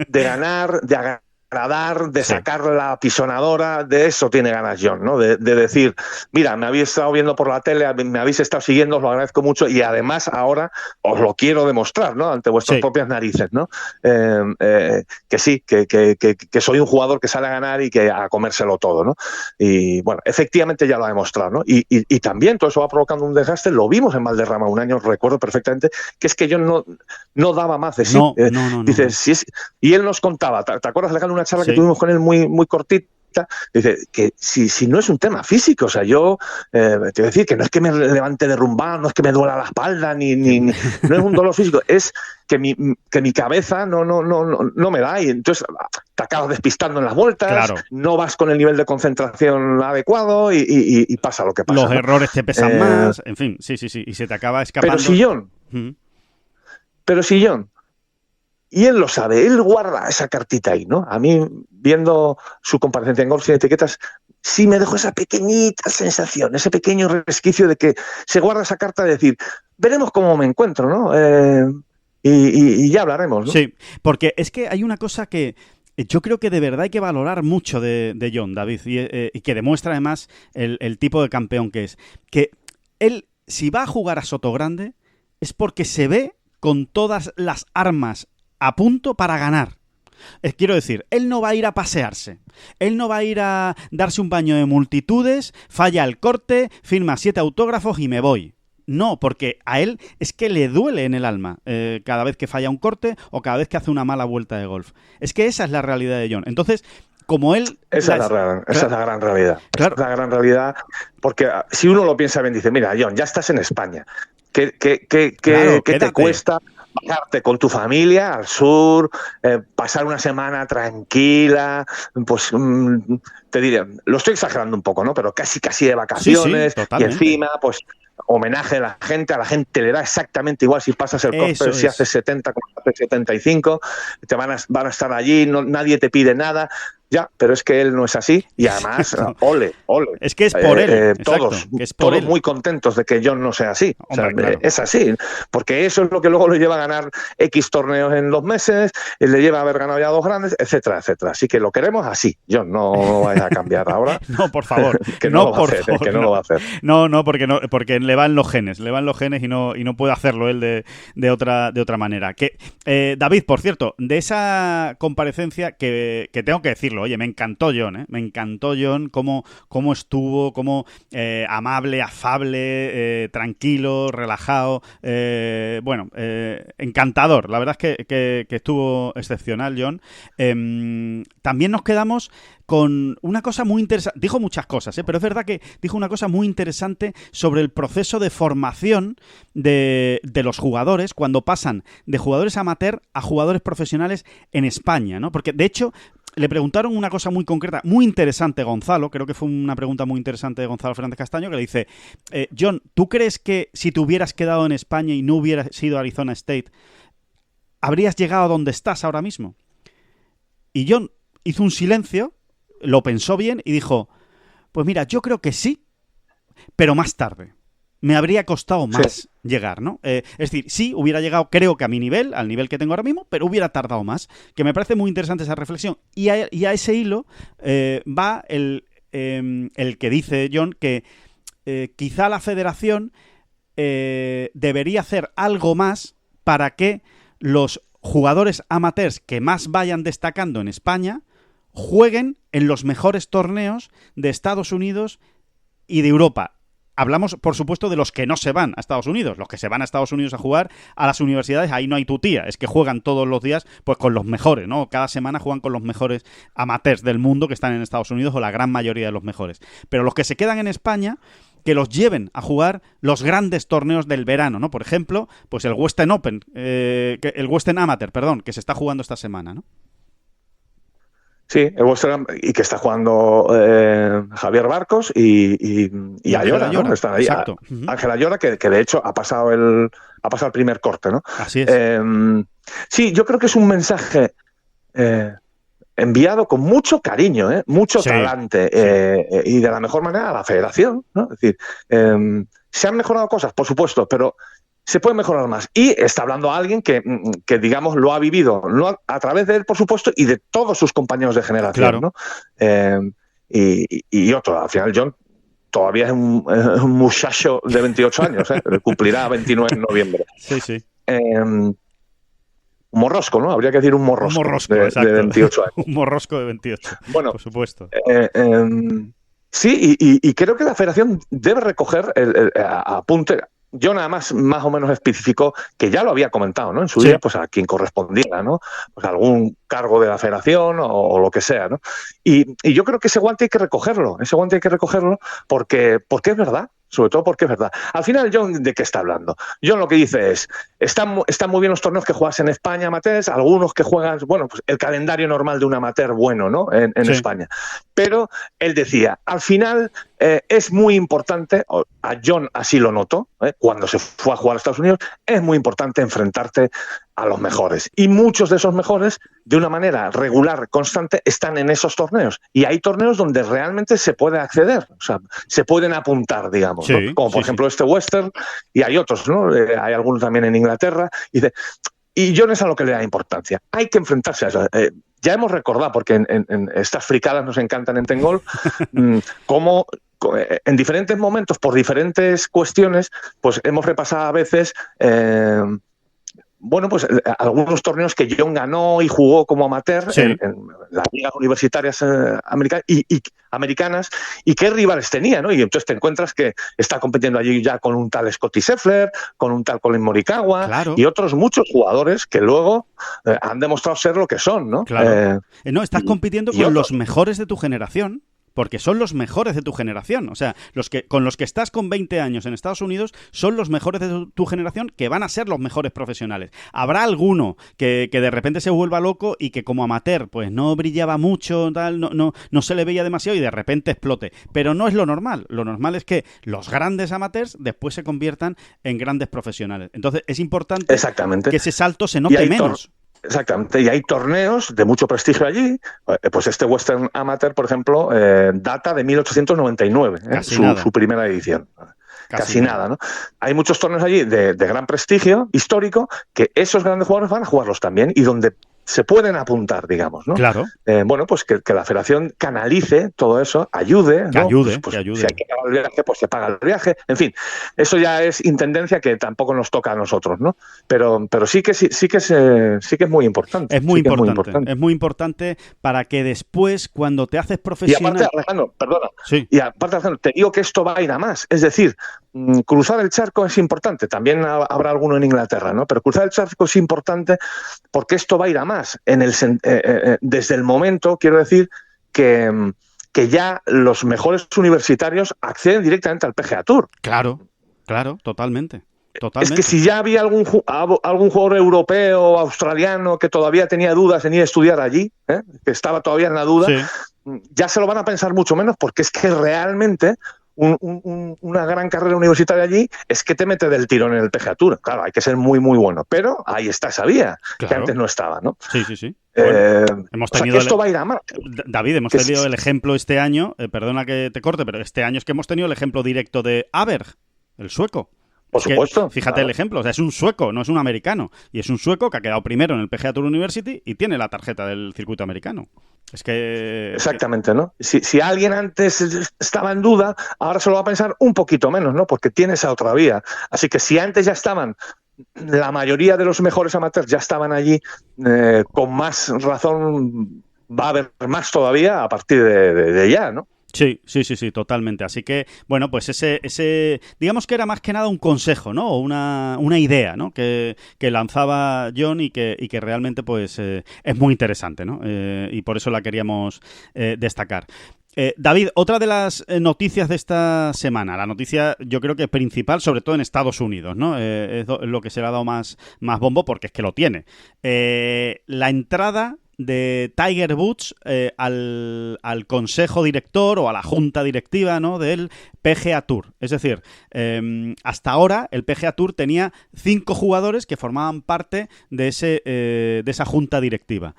De ganar, de agradar, de sacar la pisonadora, de eso tiene ganas Jon, ¿no? De decir, mira, me habéis estado viendo por la tele, me habéis estado siguiendo, os lo agradezco mucho y además ahora os lo quiero demostrar, ¿no? Ante vuestras propias narices, ¿no? Que sí, que soy un jugador que sale a ganar y que a comérselo todo, ¿no? Y bueno, efectivamente ya lo ha demostrado, ¿no? Y también todo eso va provocando un desgaste, lo vimos en Valderrama un año, recuerdo perfectamente, que es que Jon no daba más de sí. Dice, si es, y él nos contaba, ¿te acuerdas, Alejandro, una charla que tuvimos con él muy, muy cortita? Dice que si no es un tema físico, o sea, yo te voy a decir que no es que me levante derrumbado, no es que me duela la espalda, ni no es un dolor físico, es que mi cabeza no me da y entonces te acabas despistando en las vueltas, no vas con el nivel de concentración adecuado y pasa lo que pasa. Los errores te pesan más, en fin, sí, y se te acaba escapando. Pero si Jon, y él lo sabe, él guarda esa cartita ahí, ¿no? A mí, viendo su comparecencia en Golf Sin Etiquetas, sí me dejó esa pequeñita sensación, ese pequeño resquicio de que se guarda esa carta de decir, veremos cómo me encuentro, ¿no? Y ya hablaremos, ¿no? Sí, porque es que hay una cosa que yo creo que de verdad hay que valorar mucho de Jon, David, y que demuestra además el tipo de campeón que es. Que él, si va a jugar a Sotogrande, es porque se ve con todas las armas a punto para ganar. Quiero decir, él no va a ir a pasearse, él no va a ir a darse un baño de multitudes, falla el corte, firma 7 autógrafos y me voy. No, porque a él es que le duele en el alma cada vez que falla un corte o cada vez que hace una mala vuelta de golf. Es que esa es la realidad de Jon. Entonces, como él... Esa es la gran realidad. Claro. Esa es la gran realidad, porque si uno lo piensa bien, dice, mira, Jon, ya estás en España. ¿Qué te cuesta bajarte con tu familia al sur, pasar una semana tranquila? Pues te diré, lo estoy exagerando un poco, ¿no? Pero casi de vacaciones, y encima, pues homenaje a la gente le da exactamente igual si pasas el corte, si haces 70 como haces 75, van a estar allí, nadie te pide nada. Ya, pero es que él no es así y además, ole. Es que es por él, todos, que es por todos él. muy contentos de que John no sea así. Hombre, o sea, claro. Es así, porque eso es lo que luego le lleva a ganar X torneos en 2 meses, le lleva a haber ganado ya 2 grandes, etcétera, etcétera. Así que lo queremos así. John, no vaya a cambiar ahora. No, por favor. Que no, no, lo va por a hacer, favor, que no lo va a hacer. No, porque le van los genes y no puede hacerlo él de otra manera. David, por cierto, de esa comparecencia que tengo que decirlo, oye, me encantó John, me encantó John, cómo estuvo, cómo amable, afable, tranquilo, relajado, encantador. La verdad es que estuvo excepcional John. También nos quedamos con una cosa muy interesante. Dijo muchas cosas, pero es verdad que dijo una cosa muy interesante sobre el proceso de formación de los jugadores cuando pasan de jugadores amateur a jugadores profesionales en España, ¿no? Porque, de hecho, le preguntaron una cosa muy concreta, muy interesante, Gonzalo, creo que fue una pregunta muy interesante de Gonzalo Fernández Castaño, que le dice, John, ¿tú crees que si te hubieras quedado en España y no hubieras sido Arizona State, habrías llegado a donde estás ahora mismo? Y John hizo un silencio, lo pensó bien y dijo, pues mira, yo creo que sí, pero más tarde. Me habría costado más llegar, ¿no? Es decir, sí, hubiera llegado, creo que a mi nivel, al nivel que tengo ahora mismo, pero hubiera tardado más. Que me parece muy interesante esa reflexión. Y a ese hilo va el que dice John que quizá la federación debería hacer algo más para que los jugadores amateurs que más vayan destacando en España jueguen en los mejores torneos de Estados Unidos y de Europa. Hablamos, por supuesto, de los que no se van a Estados Unidos. Los que se van a Estados Unidos a jugar a las universidades, ahí no hay tutía. Es que juegan todos los días pues con los mejores, ¿no? Cada semana juegan con los mejores amateurs del mundo que están en Estados Unidos, o la gran mayoría de los mejores. Pero los que se quedan en España, que los lleven a jugar los grandes torneos del verano, ¿no? Por ejemplo, pues el Western Open, el Western Amateur, perdón, que se está jugando esta semana, ¿no? Sí, el Western, y que está jugando Javier Barcos y Ayora, ¿no? Están ahí. Exacto. Ángel Ayora, que de hecho ha pasado el primer corte, ¿no? Así es. Sí, yo creo que es un mensaje enviado con mucho cariño, mucho talante, y de la mejor manera a la federación, ¿no? Es decir, se han mejorado cosas, por supuesto, pero se puede mejorar más. Y está hablando a alguien que digamos, lo ha vivido, no a través de él, por supuesto, y de todos sus compañeros de generación, claro, ¿no? Y otro, al final John todavía es un muchacho de 28 años, cumplirá 29 en noviembre. Sí, sí. Un morrosco, ¿no? Habría que decir un morrosco de 28 años. Un morrosco de 28, bueno, por supuesto. Sí, y creo que la federación debe recoger el apunte. John además más o menos especificó que ya lo había comentado, ¿no? En su día, pues a quien correspondiera, ¿no? Pues algún cargo de la federación o lo que sea, ¿no? Y yo creo que ese guante hay que recogerlo, porque es verdad. Sobre todo porque es verdad. Al final, John, ¿de qué está hablando? John lo que dice es, están muy bien los torneos que juegas en España, amateurs, algunos que juegan, bueno, pues el calendario normal de un amateur bueno, ¿no? En España. Pero él decía, al final es muy importante, a John así lo notó, cuando se fue a jugar a Estados Unidos, es muy importante enfrentarte a los mejores. Y muchos de esos mejores, de una manera regular, constante, están en esos torneos. Y hay torneos donde realmente se puede acceder, o sea, se pueden apuntar, digamos, ¿no? Como por ejemplo este Western, y hay otros, ¿no? Hay algunos también en Inglaterra. Y John es a lo que le da importancia. Hay que enfrentarse a eso. Ya hemos recordado, porque en estas fricadas nos encantan en Tengol, cómo en diferentes momentos, por diferentes cuestiones, pues hemos repasado a veces bueno, pues algunos torneos que John ganó y jugó como amateur en las ligas universitarias americanas, y qué rivales tenía, ¿no? Y entonces te encuentras que está compitiendo allí ya con un tal Scottie Scheffler, con un tal Collin Morikawa, y otros muchos jugadores que luego han demostrado ser lo que son, ¿no? Claro. No, estás compitiendo con los mejores de tu generación. Porque son los mejores de tu generación. O sea, con los que estás con 20 años en Estados Unidos son los mejores de tu generación, que van a ser los mejores profesionales. Habrá alguno que de repente se vuelva loco y que como amateur pues no brillaba mucho, tal, no se le veía demasiado y de repente explote. Pero no es lo normal. Lo normal es que los grandes amateurs después se conviertan en grandes profesionales. Entonces es importante que ese salto se note menos. Exactamente, y hay torneos de mucho prestigio allí. Pues este Western Amateur, por ejemplo, data de 1899, su primera edición. Casi nada, ¿no? Hay muchos torneos allí de gran prestigio histórico que esos grandes jugadores van a jugarlos también y donde se pueden apuntar, digamos, ¿no? Claro. Bueno, pues que la federación canalice todo eso, ayude, ¿no? Que ayude. Si hay que pagar el viaje, pues se paga el viaje. En fin, eso ya es intendencia que tampoco nos toca a nosotros, ¿no? Pero sí que es muy importante. Es muy importante para que después, cuando te haces profesional... Y aparte, Alejandro, perdona. Sí. Y aparte, Alejandro, te digo que esto va a ir a más. Es decir, cruzar el charco es importante. También habrá alguno en Inglaterra, ¿no? Pero cruzar el charco es importante porque esto va a ir a más. Desde el momento, quiero decir, que ya los mejores universitarios acceden directamente al PGA Tour. Claro, totalmente. Es que si ya había algún jugador europeo o australiano que todavía tenía dudas en ir a estudiar allí, que estaba todavía en la duda, ya se lo van a pensar mucho menos porque es que realmente una gran carrera universitaria allí es que te mete del tirón en el PGA Tour. Claro, hay que ser muy, muy bueno, pero ahí está esa vía, que antes no estaba, ¿no? Sí. Bueno, hemos tenido esto va a ir a más. David, hemos tenido el ejemplo este año, perdona que te corte, pero este año es que hemos tenido el ejemplo directo de Aberg, el sueco. Por supuesto. Fíjate el ejemplo, o sea, es un sueco, no es un americano. Y es un sueco que ha quedado primero en el PGA Tour University y tiene la tarjeta del circuito americano. Es que... Exactamente, ¿no? Si alguien antes estaba en duda, ahora se lo va a pensar un poquito menos, ¿no? Porque tiene esa otra vía. Así que si antes ya estaban, la mayoría de los mejores amateurs ya estaban allí, con más razón va a haber más todavía a partir de ya, ¿no? Sí, totalmente. Así que, bueno, pues ese digamos que era más que nada un consejo, ¿no? O una idea, ¿no? Que lanzaba John y que realmente, pues, es muy interesante, ¿no? Y por eso la queríamos destacar. David, otra de las noticias de esta semana, la noticia yo creo que principal, sobre todo en Estados Unidos, ¿no? Es lo que se le ha dado más bombo porque es que lo tiene. La entrada de Tiger Woods al consejo director o a la junta directiva, ¿no? Del PGA Tour. Es decir, hasta ahora el PGA Tour tenía 5 jugadores que formaban parte de esa junta directiva.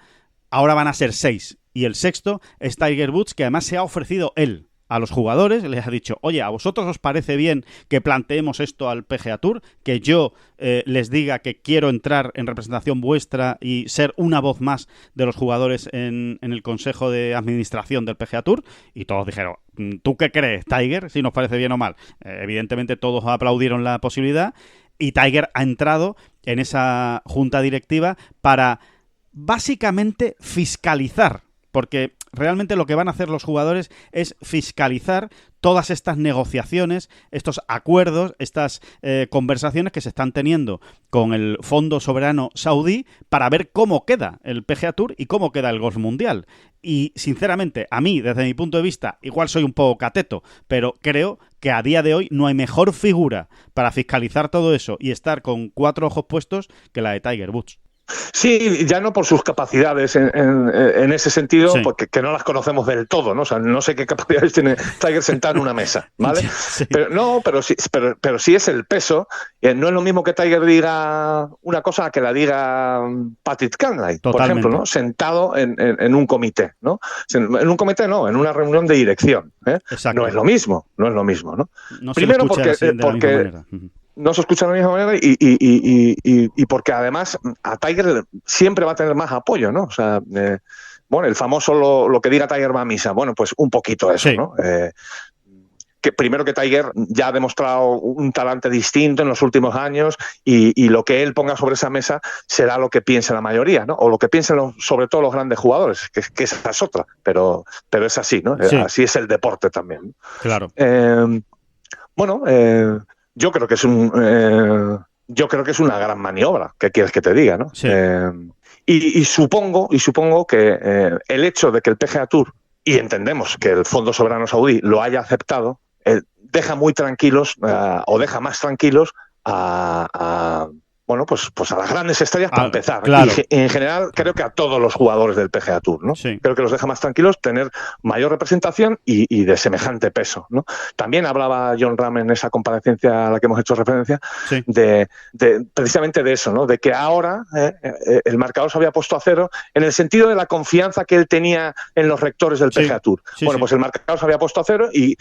Ahora van a ser 6 y el sexto es Tiger Woods, que además se ha ofrecido él a los jugadores, les ha dicho, oye, ¿a vosotros os parece bien que planteemos esto al PGA Tour? Que yo les diga que quiero entrar en representación vuestra y ser una voz más de los jugadores en el Consejo de Administración del PGA Tour. Y todos dijeron, ¿tú qué crees, Tiger? Si nos parece bien o mal. Evidentemente todos aplaudieron la posibilidad y Tiger ha entrado en esa junta directiva para básicamente fiscalizar, porque realmente lo que van a hacer los jugadores es fiscalizar todas estas negociaciones, estos acuerdos, estas conversaciones que se están teniendo con el Fondo Soberano Saudí para ver cómo queda el PGA Tour y cómo queda el golf mundial. Y sinceramente, a mí, desde mi punto de vista, igual soy un poco cateto, pero creo que a día de hoy no hay mejor figura para fiscalizar todo eso y estar con 4 ojos puestos que la de Tiger Woods. Sí, ya no por sus capacidades en ese sentido, sí, porque que no las conocemos del todo, ¿no? O sea, no sé qué capacidades tiene Tiger sentado en una mesa, ¿vale? Sí. Pero sí es el peso. No es lo mismo que Tiger diga una cosa que la diga Patrick Cantlay, por ejemplo, ¿no? Sentado en un comité, ¿no? En un comité no, en una reunión de dirección, ¿eh? No es lo mismo, ¿no? No Primero porque no se escucha de la misma manera y porque además a Tiger siempre va a tener más apoyo, ¿no? O sea, bueno, el famoso lo que diga Tiger va a misa. Bueno, pues un poquito eso, sí, ¿no? Que primero que Tiger ya ha demostrado un talante distinto en los últimos años y lo que él ponga sobre esa mesa será lo que piense la mayoría, ¿no? O lo que piensen sobre todo los grandes jugadores, que esa es otra, pero es así, ¿no? Sí. Así es el deporte también, ¿no? Claro. Yo creo que es una gran maniobra, ¿qué quieres que te diga, no? Sí. Y supongo que el hecho de que el PGA Tour, y entendemos que el Fondo Soberano Saudí lo haya aceptado, deja muy tranquilos o deja más tranquilos a bueno, pues a las grandes estrellas para empezar. Claro. Y en general creo que a todos los jugadores del PGA Tour, ¿no? Sí. Creo que los deja más tranquilos tener mayor representación y de semejante peso, ¿no? También hablaba Jon Rahm en esa comparecencia a la que hemos hecho referencia, Sí. de precisamente de eso, ¿no? De que ahora el marcador se había puesto a cero en el sentido de la confianza que él tenía en los rectores del PGA Tour. Sí, bueno, sí. pues el marcador se había puesto a cero y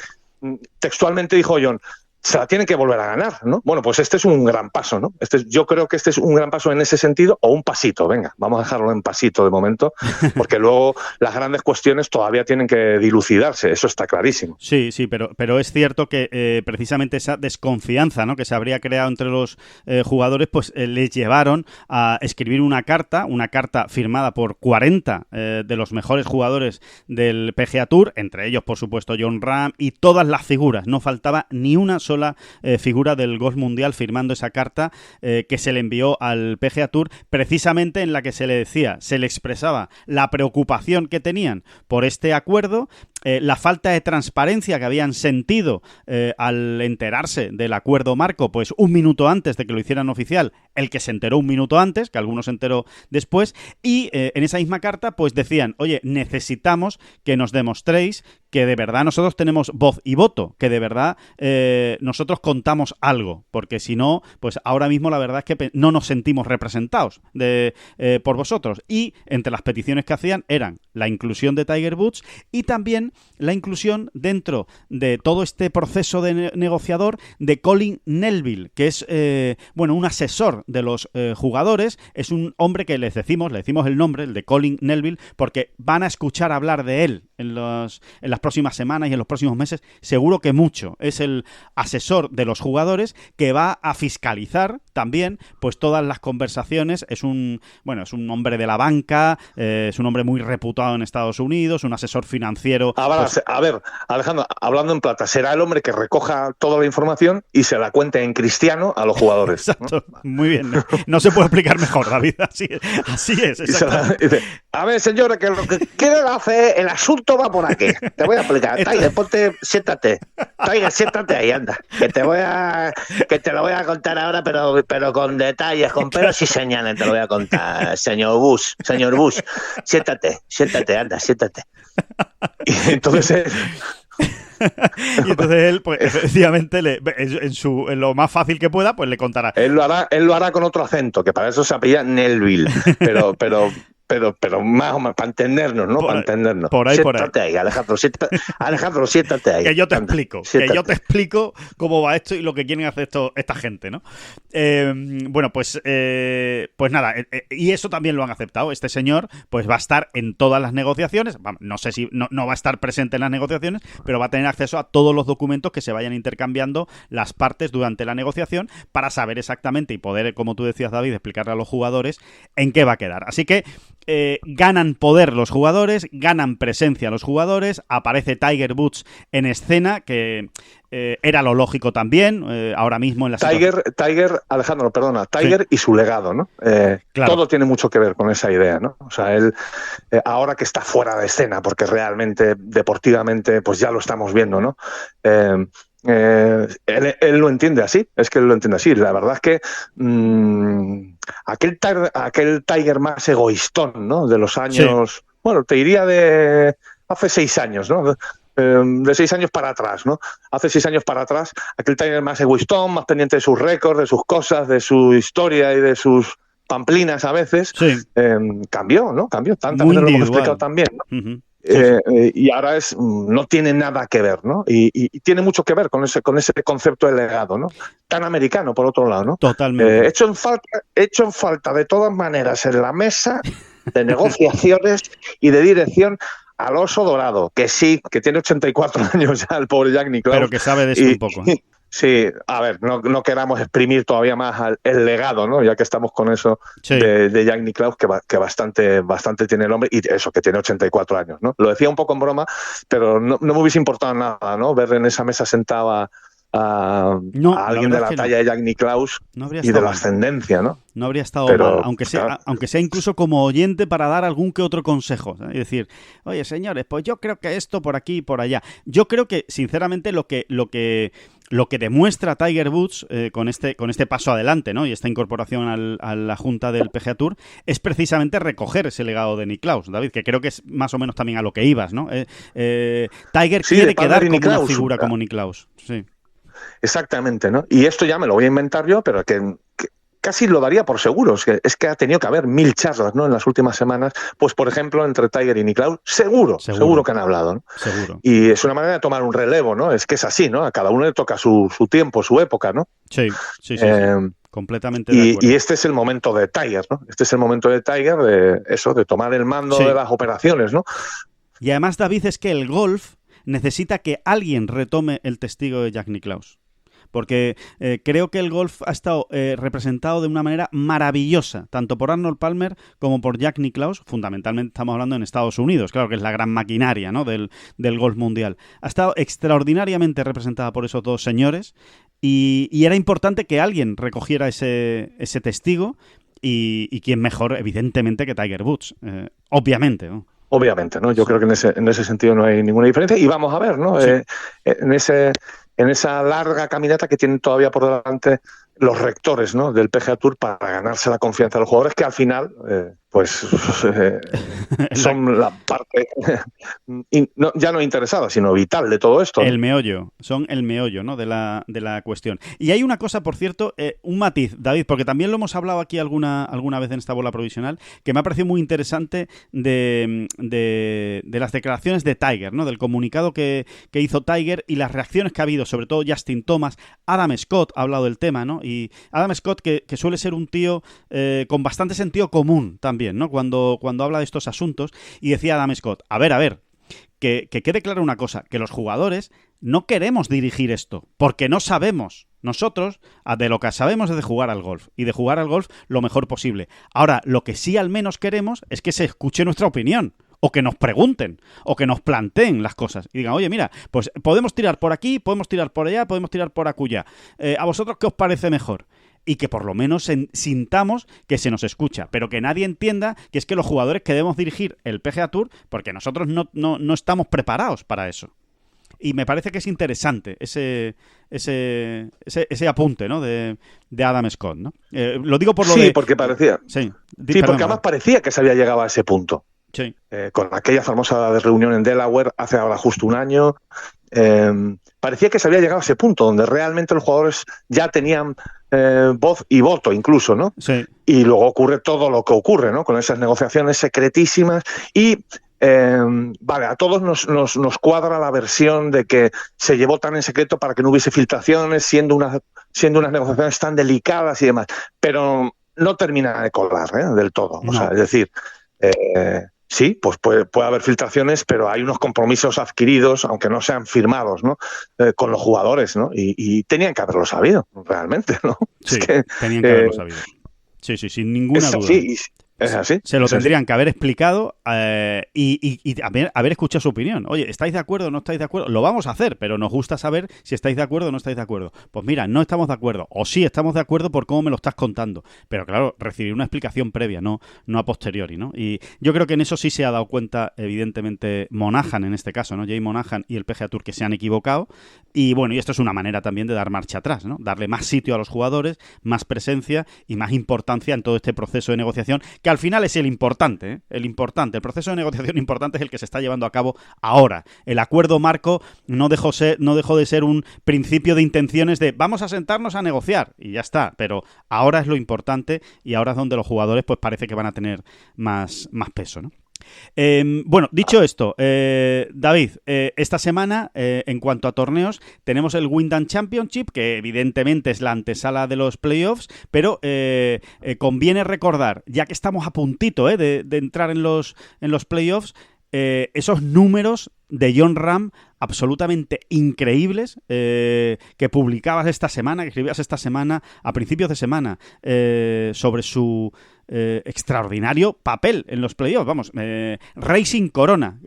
textualmente dijo Jon, se la tiene que volver a ganar, ¿no? Bueno, pues este es un gran paso, ¿no? Yo creo que este es un gran paso en ese sentido, o un pasito, venga, vamos a dejarlo en pasito de momento, porque luego las grandes cuestiones todavía tienen que dilucidarse, eso está clarísimo. Sí, pero es cierto que precisamente esa desconfianza, ¿no?, que se habría creado entre los jugadores, pues les llevaron a escribir una carta firmada por 40 de los mejores jugadores del PGA Tour, entre ellos, por supuesto, Jon Rahm y todas las figuras. No faltaba ni una sola figura del golf mundial firmando esa carta que se le envió al PGA Tour, precisamente en la que se le decía, se le expresaba la preocupación que tenían por este acuerdo, la falta de transparencia que habían sentido al enterarse del acuerdo marco, pues un minuto antes de que lo hicieran oficial, el que se enteró un minuto antes, que algunos se enteró después, y en esa misma carta pues decían, oye, necesitamos que nos demostréis que de verdad nosotros tenemos voz y voto, que de verdad nosotros contamos algo, porque si no, pues ahora mismo la verdad es que no nos sentimos representados por vosotros. Y entre las peticiones que hacían eran la inclusión de Tiger Woods y también la inclusión dentro de todo este proceso de negociador de Colin Melville, que es un asesor de los jugadores. Es un hombre que le decimos el nombre, el de Colin Melville, porque van a escuchar hablar de él en las próximas semanas y en los próximos meses, seguro que mucho. Es el asesor de los jugadores que va a fiscalizar también pues todas las conversaciones. Es un hombre de la banca, es un hombre muy reputado en Estados Unidos, un asesor financiero. A ver, Alejandro, hablando en plata, será el hombre que recoja toda la información y se la cuente en cristiano a los jugadores. Exacto, ¿no? Muy bien. No se puede explicar mejor, David. Así es. Dice, a ver, señores, que lo que quieren hacer, el asunto va por aquí. Te voy a explicar. Tiger, siéntate. Tiger, siéntate ahí, anda. Que te lo voy a contar ahora, pero con detalles, con pelos y señales te lo voy a contar, señor Bush. Siéntate, anda, siéntate. Y entonces él, pues efectivamente, en lo más fácil que pueda, pues le contará. Él lo hará con otro acento, que para eso se apellida Melville, pero más o menos, para entendernos, ¿no? Para entendernos. Por ahí. Ahí, Alejandro, siéntate ahí. Que yo te explico cómo va esto y lo que quieren hacer esta gente, ¿no? Pues nada, y eso también lo han aceptado. Este señor pues va a estar en todas las negociaciones. No sé si no va a estar presente en las negociaciones, pero va a tener acceso a todos los documentos que se vayan intercambiando las partes durante la negociación para saber exactamente y poder, como tú decías, David, explicarle a los jugadores en qué va a quedar. Así que ganan poder los jugadores, ganan presencia los jugadores, aparece Tiger Woods en escena, que era lo lógico también, ahora mismo en la Tiger, Alejandro, perdona, Tiger sí. Y su legado, ¿no? Claro. Todo tiene mucho que ver con esa idea, ¿no? O sea, él, ahora que está fuera de escena, porque realmente, deportivamente, pues ya lo estamos viendo, ¿no? Él lo entiende así, es que él lo entiende así. La verdad es que aquel Tiger más egoístón, ¿no? De los años, sí. Bueno, te diría de hace 6 años, ¿no? De 6 años para atrás, ¿no? Hace 6 años para atrás, aquel Tiger más egoístón, más pendiente de sus récords, de sus cosas, de su historia y de sus pamplinas a veces, sí. Cambió, ¿no? Cambió, tantas veces lo hemos explicado también, ¿no? Uh-huh. Y ahora no tiene nada que ver, ¿no? Y tiene mucho que ver con ese concepto de legado, ¿no? Tan americano, por otro lado, ¿no? Totalmente. Hecho en falta de todas maneras en la mesa de negociaciones y de dirección al oso dorado, que sí, que tiene 84 años ya el pobre Jack Nicklaus. Pero que sabe de esto un poco. Sí, a ver, no queramos exprimir todavía más el legado, ¿no? Ya que estamos con eso sí. de Jack Nicklaus, que bastante tiene el hombre, y eso, que tiene 84 años, ¿no? Lo decía un poco en broma, pero no me hubiese importado nada, ¿no? Ver en esa mesa sentado a alguien de la talla de Jack Nicklaus y de la ascendencia, ¿no? No habría estado mal, aunque sea incluso como oyente para dar algún que otro consejo, ¿sabes? Y decir, oye, señores, pues yo creo que esto por aquí y por allá. Yo creo que, sinceramente, lo que lo que demuestra Tiger Woods con este paso adelante, ¿no? Y esta incorporación a la junta del PGA Tour es precisamente recoger ese legado de Nicklaus, David, que creo que es más o menos también a lo que ibas, ¿no? Tiger quiere quedar como una figura como Nicklaus. Sí. Exactamente, ¿no? Y esto ya me lo voy a inventar yo, pero que casi lo daría por seguro. Es que ha tenido que haber 1000 charlas, ¿no? En las últimas semanas, pues por ejemplo, entre Tiger y Nicklaus, seguro que han hablado, ¿no? Seguro. Y es una manera de tomar un relevo, ¿no? Es que es así, ¿no? A cada uno le toca su tiempo, su época, ¿no? Sí. Completamente de acuerdo. Y este es el momento de Tiger, ¿no? Este es el momento de Tiger de tomar el mando de las operaciones, ¿no? Y además, David, es que el golf necesita que alguien retome el testigo de Jack Nicklaus. Porque creo que el golf ha estado representado de una manera maravillosa, tanto por Arnold Palmer como por Jack Nicklaus. Fundamentalmente estamos hablando en Estados Unidos, claro que es la gran maquinaria, ¿no? del golf mundial. Ha estado extraordinariamente representada por esos dos señores y era importante que alguien recogiera ese testigo y quién mejor, evidentemente, que Tiger Woods, obviamente, ¿no? Obviamente, ¿no? Yo creo que en ese sentido no hay ninguna diferencia. Y vamos a ver, ¿no? Sí. En esa larga caminata que tienen todavía por delante los rectores, ¿no? Del PGA Tour para ganarse la confianza de los jugadores, que al final son la parte ya no interesada, sino vital de todo esto. El meollo, son el meollo, ¿no? de la cuestión. Y hay una cosa, por cierto, un matiz, David, porque también lo hemos hablado aquí alguna vez en esta bola provisional, que me ha parecido muy interesante de las declaraciones de Tiger, ¿no? Del comunicado que hizo Tiger y las reacciones que ha habido, sobre todo Justin Thomas. Adam Scott ha hablado del tema, ¿no? Y Adam Scott, que suele ser un tío con bastante sentido común también, ¿no? Cuando habla de estos asuntos. Y decía Adam Scott, a ver, que quede clara una cosa, que los jugadores no queremos dirigir esto, porque no sabemos. Nosotros, de lo que sabemos es de jugar al golf, y de jugar al golf lo mejor posible. Ahora, lo que sí al menos queremos es que se escuche nuestra opinión, o que nos pregunten, o que nos planteen las cosas, y digan, oye, mira, pues podemos tirar por aquí, podemos tirar por allá, podemos tirar por acullá. ¿A vosotros qué os parece mejor? Y que por lo menos sintamos que se nos escucha, pero que nadie entienda que es que los jugadores que debemos dirigir el PGA Tour, porque nosotros no estamos preparados para eso. Y me parece que es interesante ese apunte, ¿no? de Adam Scott, ¿no? Lo digo por lo de... Porque parecía... Sí, porque además parecía que se había llegado a ese punto. Sí. Con aquella famosa reunión en Delaware hace ahora justo un año, parecía que se había llegado a ese punto donde realmente los jugadores ya tenían voz y voto incluso, ¿no? Sí. Y luego ocurre todo lo que ocurre, ¿no? Con esas negociaciones secretísimas y a todos nos cuadra la versión de que se llevó tan en secreto para que no hubiese filtraciones, siendo unas negociaciones tan delicadas y demás, pero no termina de colar, del todo. No. O sea, es decir, sí, pues puede haber filtraciones, pero hay unos compromisos adquiridos, aunque no sean firmados, ¿no? Con los jugadores, ¿no? Y tenían que haberlo sabido, realmente, ¿no? Sí, tenían que haberlo sabido. Sí, sin ninguna duda. Sí, es así. Se lo tendrían que haber explicado y haber escuchado su opinión. Oye, ¿estáis de acuerdo o no estáis de acuerdo? Lo vamos a hacer, pero nos gusta saber si estáis de acuerdo o no estáis de acuerdo. Pues mira, no estamos de acuerdo. O sí, estamos de acuerdo por cómo me lo estás contando. Pero claro, recibir una explicación previa, no a posteriori, ¿no? Y yo creo que en eso sí se ha dado cuenta, evidentemente, Monahan en este caso, ¿no? Jay Monahan y el PGA Tour, que se han equivocado. Y bueno, y esto es una manera también de dar marcha atrás, ¿no? Darle más sitio a los jugadores, más presencia y más importancia en todo este proceso de negociación, que al final es el importante, ¿eh? El proceso de negociación importante es el que se está llevando a cabo ahora. El acuerdo marco no dejó de ser un principio de intenciones de vamos a sentarnos a negociar y ya está, pero ahora es lo importante y ahora es donde los jugadores pues parece que van a tener más peso, ¿no? Bueno, dicho esto, David, esta semana en cuanto a torneos tenemos el Wyndham Championship, que evidentemente es la antesala de los playoffs, pero conviene recordar, ya que estamos a puntito de entrar en los playoffs, esos números de Jon Rahm absolutamente increíbles que publicabas esta semana, que escribías esta semana, a principios de semana, sobre su extraordinario papel en los playoffs. Vamos, Racing Corona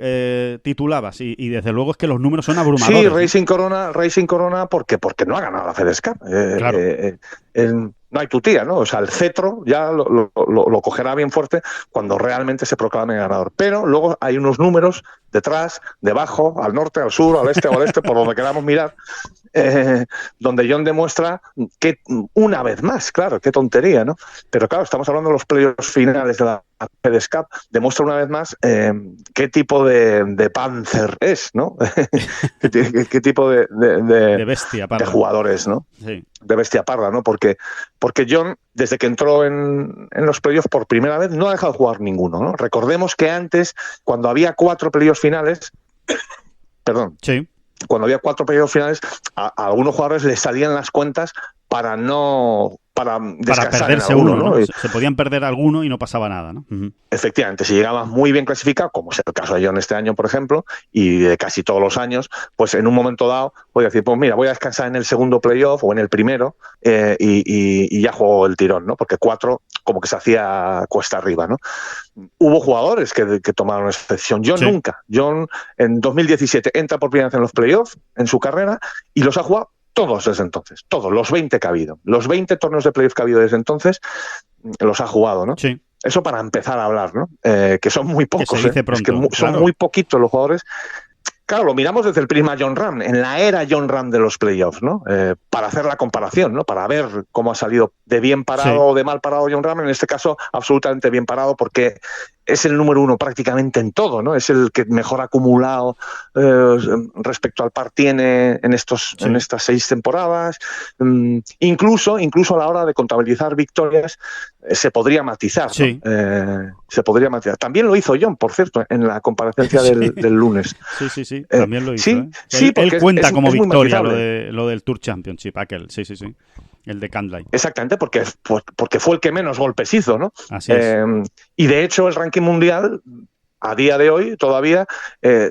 titulabas y desde luego es que los números son abrumadores. Sí, Racing Corona porque no ha ganado la FedEx Cup. Claro. No hay tutía, ¿no? O sea, el cetro ya lo cogerá bien fuerte cuando realmente se proclame ganador. Pero luego hay unos números detrás, debajo, al norte, al sur, al este o al este, por donde queramos mirar, donde John demuestra que, una vez más, claro, qué tontería, ¿no? Pero claro, estamos hablando de los playoffs finales de la FedEx Cup, demuestra una vez más qué tipo de Panzer es, ¿no? qué tipo de bestia parda, de jugadores, ¿no? Sí. De bestia parda, ¿no? Porque John, desde que entró en los playoffs por primera vez, no ha dejado de jugar ninguno, ¿no? Recordemos que antes, cuando había 4 playoffs finales, perdón, sí, cuando había 4 playoffs finales, a algunos jugadores les salían las cuentas para descansar perderse en alguno, uno, ¿no? Se podían perder alguno y no pasaba nada, ¿no? Uh-huh. Efectivamente, si llegabas muy bien clasificado, como es el caso de John este año, por ejemplo, y de casi todos los años, pues en un momento dado voy a decir, pues mira, voy a descansar en el segundo playoff o en el primero y ya juego el tirón, ¿no? Porque 4 como que se hacía cuesta arriba, ¿no? Hubo jugadores que tomaron excepción. John nunca. John en 2017 entra por primera vez en los playoffs en su carrera y los ha jugado todos desde entonces, todos, los 20 que ha habido. Los 20 torneos de playoff que ha habido desde entonces los ha jugado, ¿no? Sí. Eso para empezar a hablar, ¿no? Que son muy pocos, que se dice pronto, es que son muy poquitos los jugadores. Claro, lo miramos desde el prisma John Ram, en la era John Ram de los playoffs, ¿no? Para hacer la comparación, ¿no? Para ver cómo ha salido de bien parado o de mal parado John Ram. En este caso, absolutamente bien parado, porque es el número 1 prácticamente en todo, ¿no? Es el que mejor acumulado respecto al par tiene en estas 6 temporadas. Incluso a la hora de contabilizar victorias se podría matizar, ¿no? Se podría matizar. También lo hizo John, por cierto, en la comparecencia del lunes. Sí, también lo hizo. Sí, él cuenta como victoria lo del Tour Championship, aquel, sí. El de Cantlay. Exactamente, porque fue el que menos golpes hizo, ¿no? Así es. Y de hecho el ranking mundial a día de hoy todavía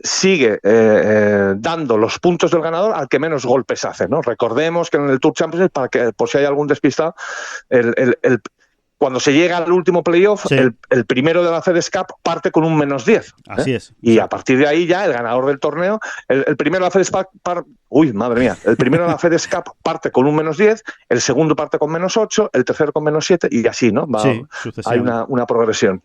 sigue dando los puntos del ganador al que menos golpes hace, ¿no? Recordemos que en el Tour Championship, para que por si hay algún despistado, cuando se llega al último playoff, el primero de la FedEx Cup parte con un -10. Así es. Y a partir de ahí ya el ganador del torneo, el primero de la FedEx Cup, el primero de la FedEx Cup parte con un -10, el segundo parte con -8, el tercero con -7 y así, ¿no? Hay una progresión.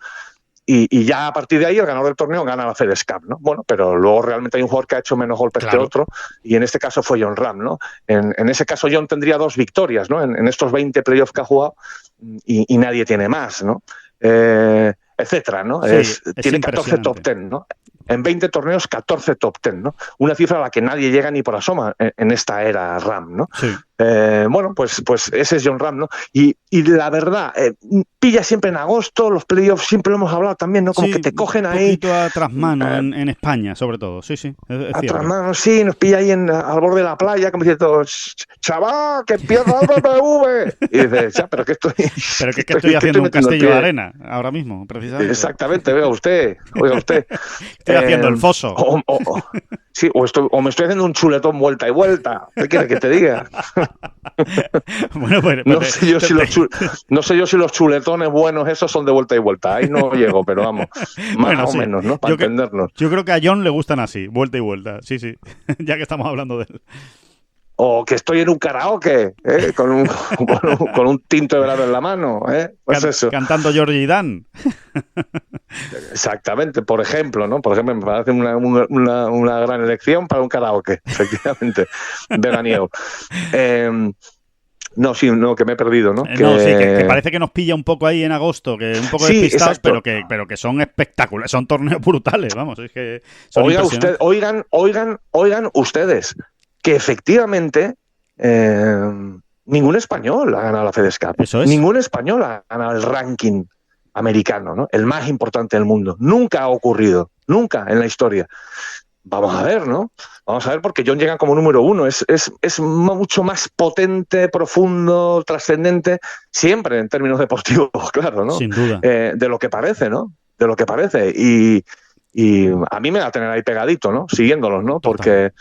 Y ya a partir de ahí el ganador del torneo gana la FedEx Cup, ¿no? Bueno, pero luego realmente hay un jugador que ha hecho menos golpes que otro, y en este caso fue John Ram, ¿no? En ese caso John tendría 2 victorias, ¿no? En estos 20 playoffs que ha jugado, y nadie tiene más, ¿no? Etcétera, ¿no? Tiene 14 top 10, ¿no? En 20 torneos, 14 top 10, ¿no? Una cifra a la que nadie llega ni por asoma en esta era Ram, ¿no? Sí. Bueno, pues ese es John Ram, ¿no? Y la verdad, pilla siempre en agosto, los playoffs siempre lo hemos hablado también, ¿no? Como que te cogen ahí. Un poquito a trasmano en España, sobre todo, sí. Es a trasmano, sí, nos pilla ahí al borde de la playa, como diciendo, chaval, que empieza el BBV. Y dices, ya, pero que estoy. Pero que estoy haciendo un castillo de arena ahora mismo, precisamente. Exactamente, oiga usted. Estoy haciendo el foso. Sí, o me estoy haciendo un chuletón vuelta y vuelta. ¿Qué quieres que te diga? Bueno, pues, no sé yo si los chuletones buenos esos son de vuelta y vuelta. Ahí no llego, pero vamos, más o menos, ¿no? Para entendernos. Yo creo que a John le gustan así, vuelta y vuelta. Sí. Ya que estamos hablando de él. O que estoy en un karaoke, con un tinto de verano en la mano, pues eso. Cantando Georgie Dan. Exactamente, por ejemplo, ¿no? Por ejemplo, me parece una gran elección para un karaoke, efectivamente, veraniego. Que me he perdido, ¿no? Que parece que nos pilla un poco ahí en agosto, que un poco despistados, pero que son espectaculares, son torneos brutales, vamos, es que son oigan ustedes, que efectivamente ningún español ha ganado la FedEx Cup. Eso es. Ningún español ha ganado el ranking americano, ¿no? El más importante del mundo. Nunca ha ocurrido, nunca en la historia. Vamos a ver, ¿no? Vamos a ver, porque John llega como número 1. Es mucho más potente, profundo, trascendente, siempre en términos deportivos, claro, ¿no? Sin duda. De lo que parece, ¿no? De lo que parece. Y a mí me va a tener ahí pegadito, ¿no? Siguiéndolos, ¿no? Porque,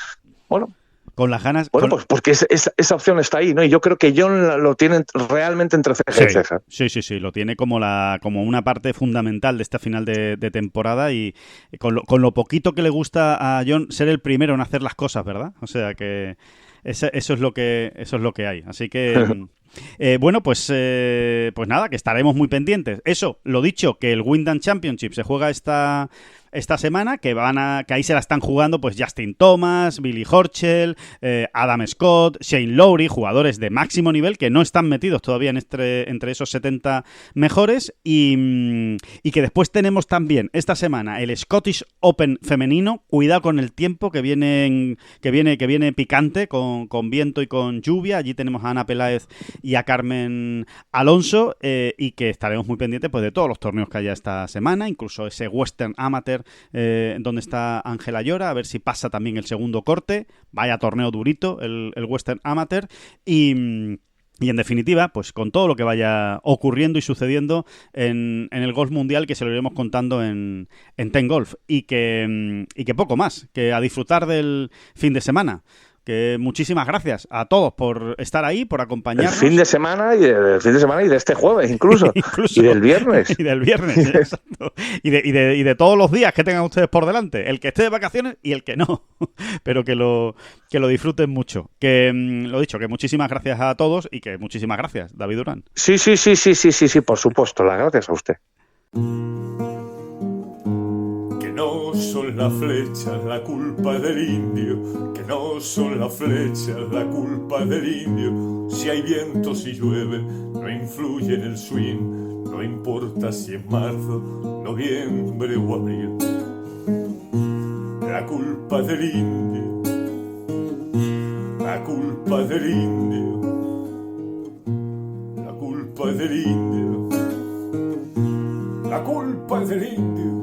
bueno... Con las ganas... Bueno, pues porque esa opción está ahí, ¿no? Y yo creo que John lo tiene realmente entre ceja y ceja. Sí, lo tiene como una parte fundamental de esta final de temporada, y con lo poquito que le gusta a John ser el primero en hacer las cosas, ¿verdad? O sea que eso es lo que hay. Así que... bueno, pues nada, que estaremos muy pendientes. Eso, lo dicho, que el Wyndham Championship se juega esta esta semana, que ahí se la están jugando pues Justin Thomas, Billy Horschel, Adam Scott, Shane Lowry, jugadores de máximo nivel que no están metidos todavía entre esos 70 mejores, y que después tenemos también esta semana el Scottish Open femenino. Cuidado con el tiempo que viene picante, con viento y con lluvia. Allí tenemos a Ana Peláez y a Carmen Alonso, y que estaremos muy pendientes pues de todos los torneos que haya esta semana, incluso ese Western Amateur donde está Ángela Llora, a ver si pasa también el segundo corte. Vaya torneo durito el Western Amateur, y en definitiva, pues con todo lo que vaya ocurriendo y sucediendo en el golf mundial, que se lo iremos contando en Ten Golf, y que poco más, que a disfrutar del fin de semana. Que muchísimas gracias a todos por estar ahí, por acompañarnos. El fin de semana y de este jueves incluso. Y del viernes. Y del viernes, exacto. Y de todos los días que tengan ustedes por delante. El que esté de vacaciones y el que no. Pero que lo disfruten mucho. Que lo dicho, que muchísimas gracias a todos, y que muchísimas gracias, David Durán. Sí, por supuesto. Las gracias a usted. No son las flechas la culpa del indio, que no son las flechas la culpa del indio. Si hay viento, si llueve, no influye en el swing, no importa si es marzo, noviembre o abril. La culpa del indio, la culpa del indio, la culpa del indio, la culpa del indio.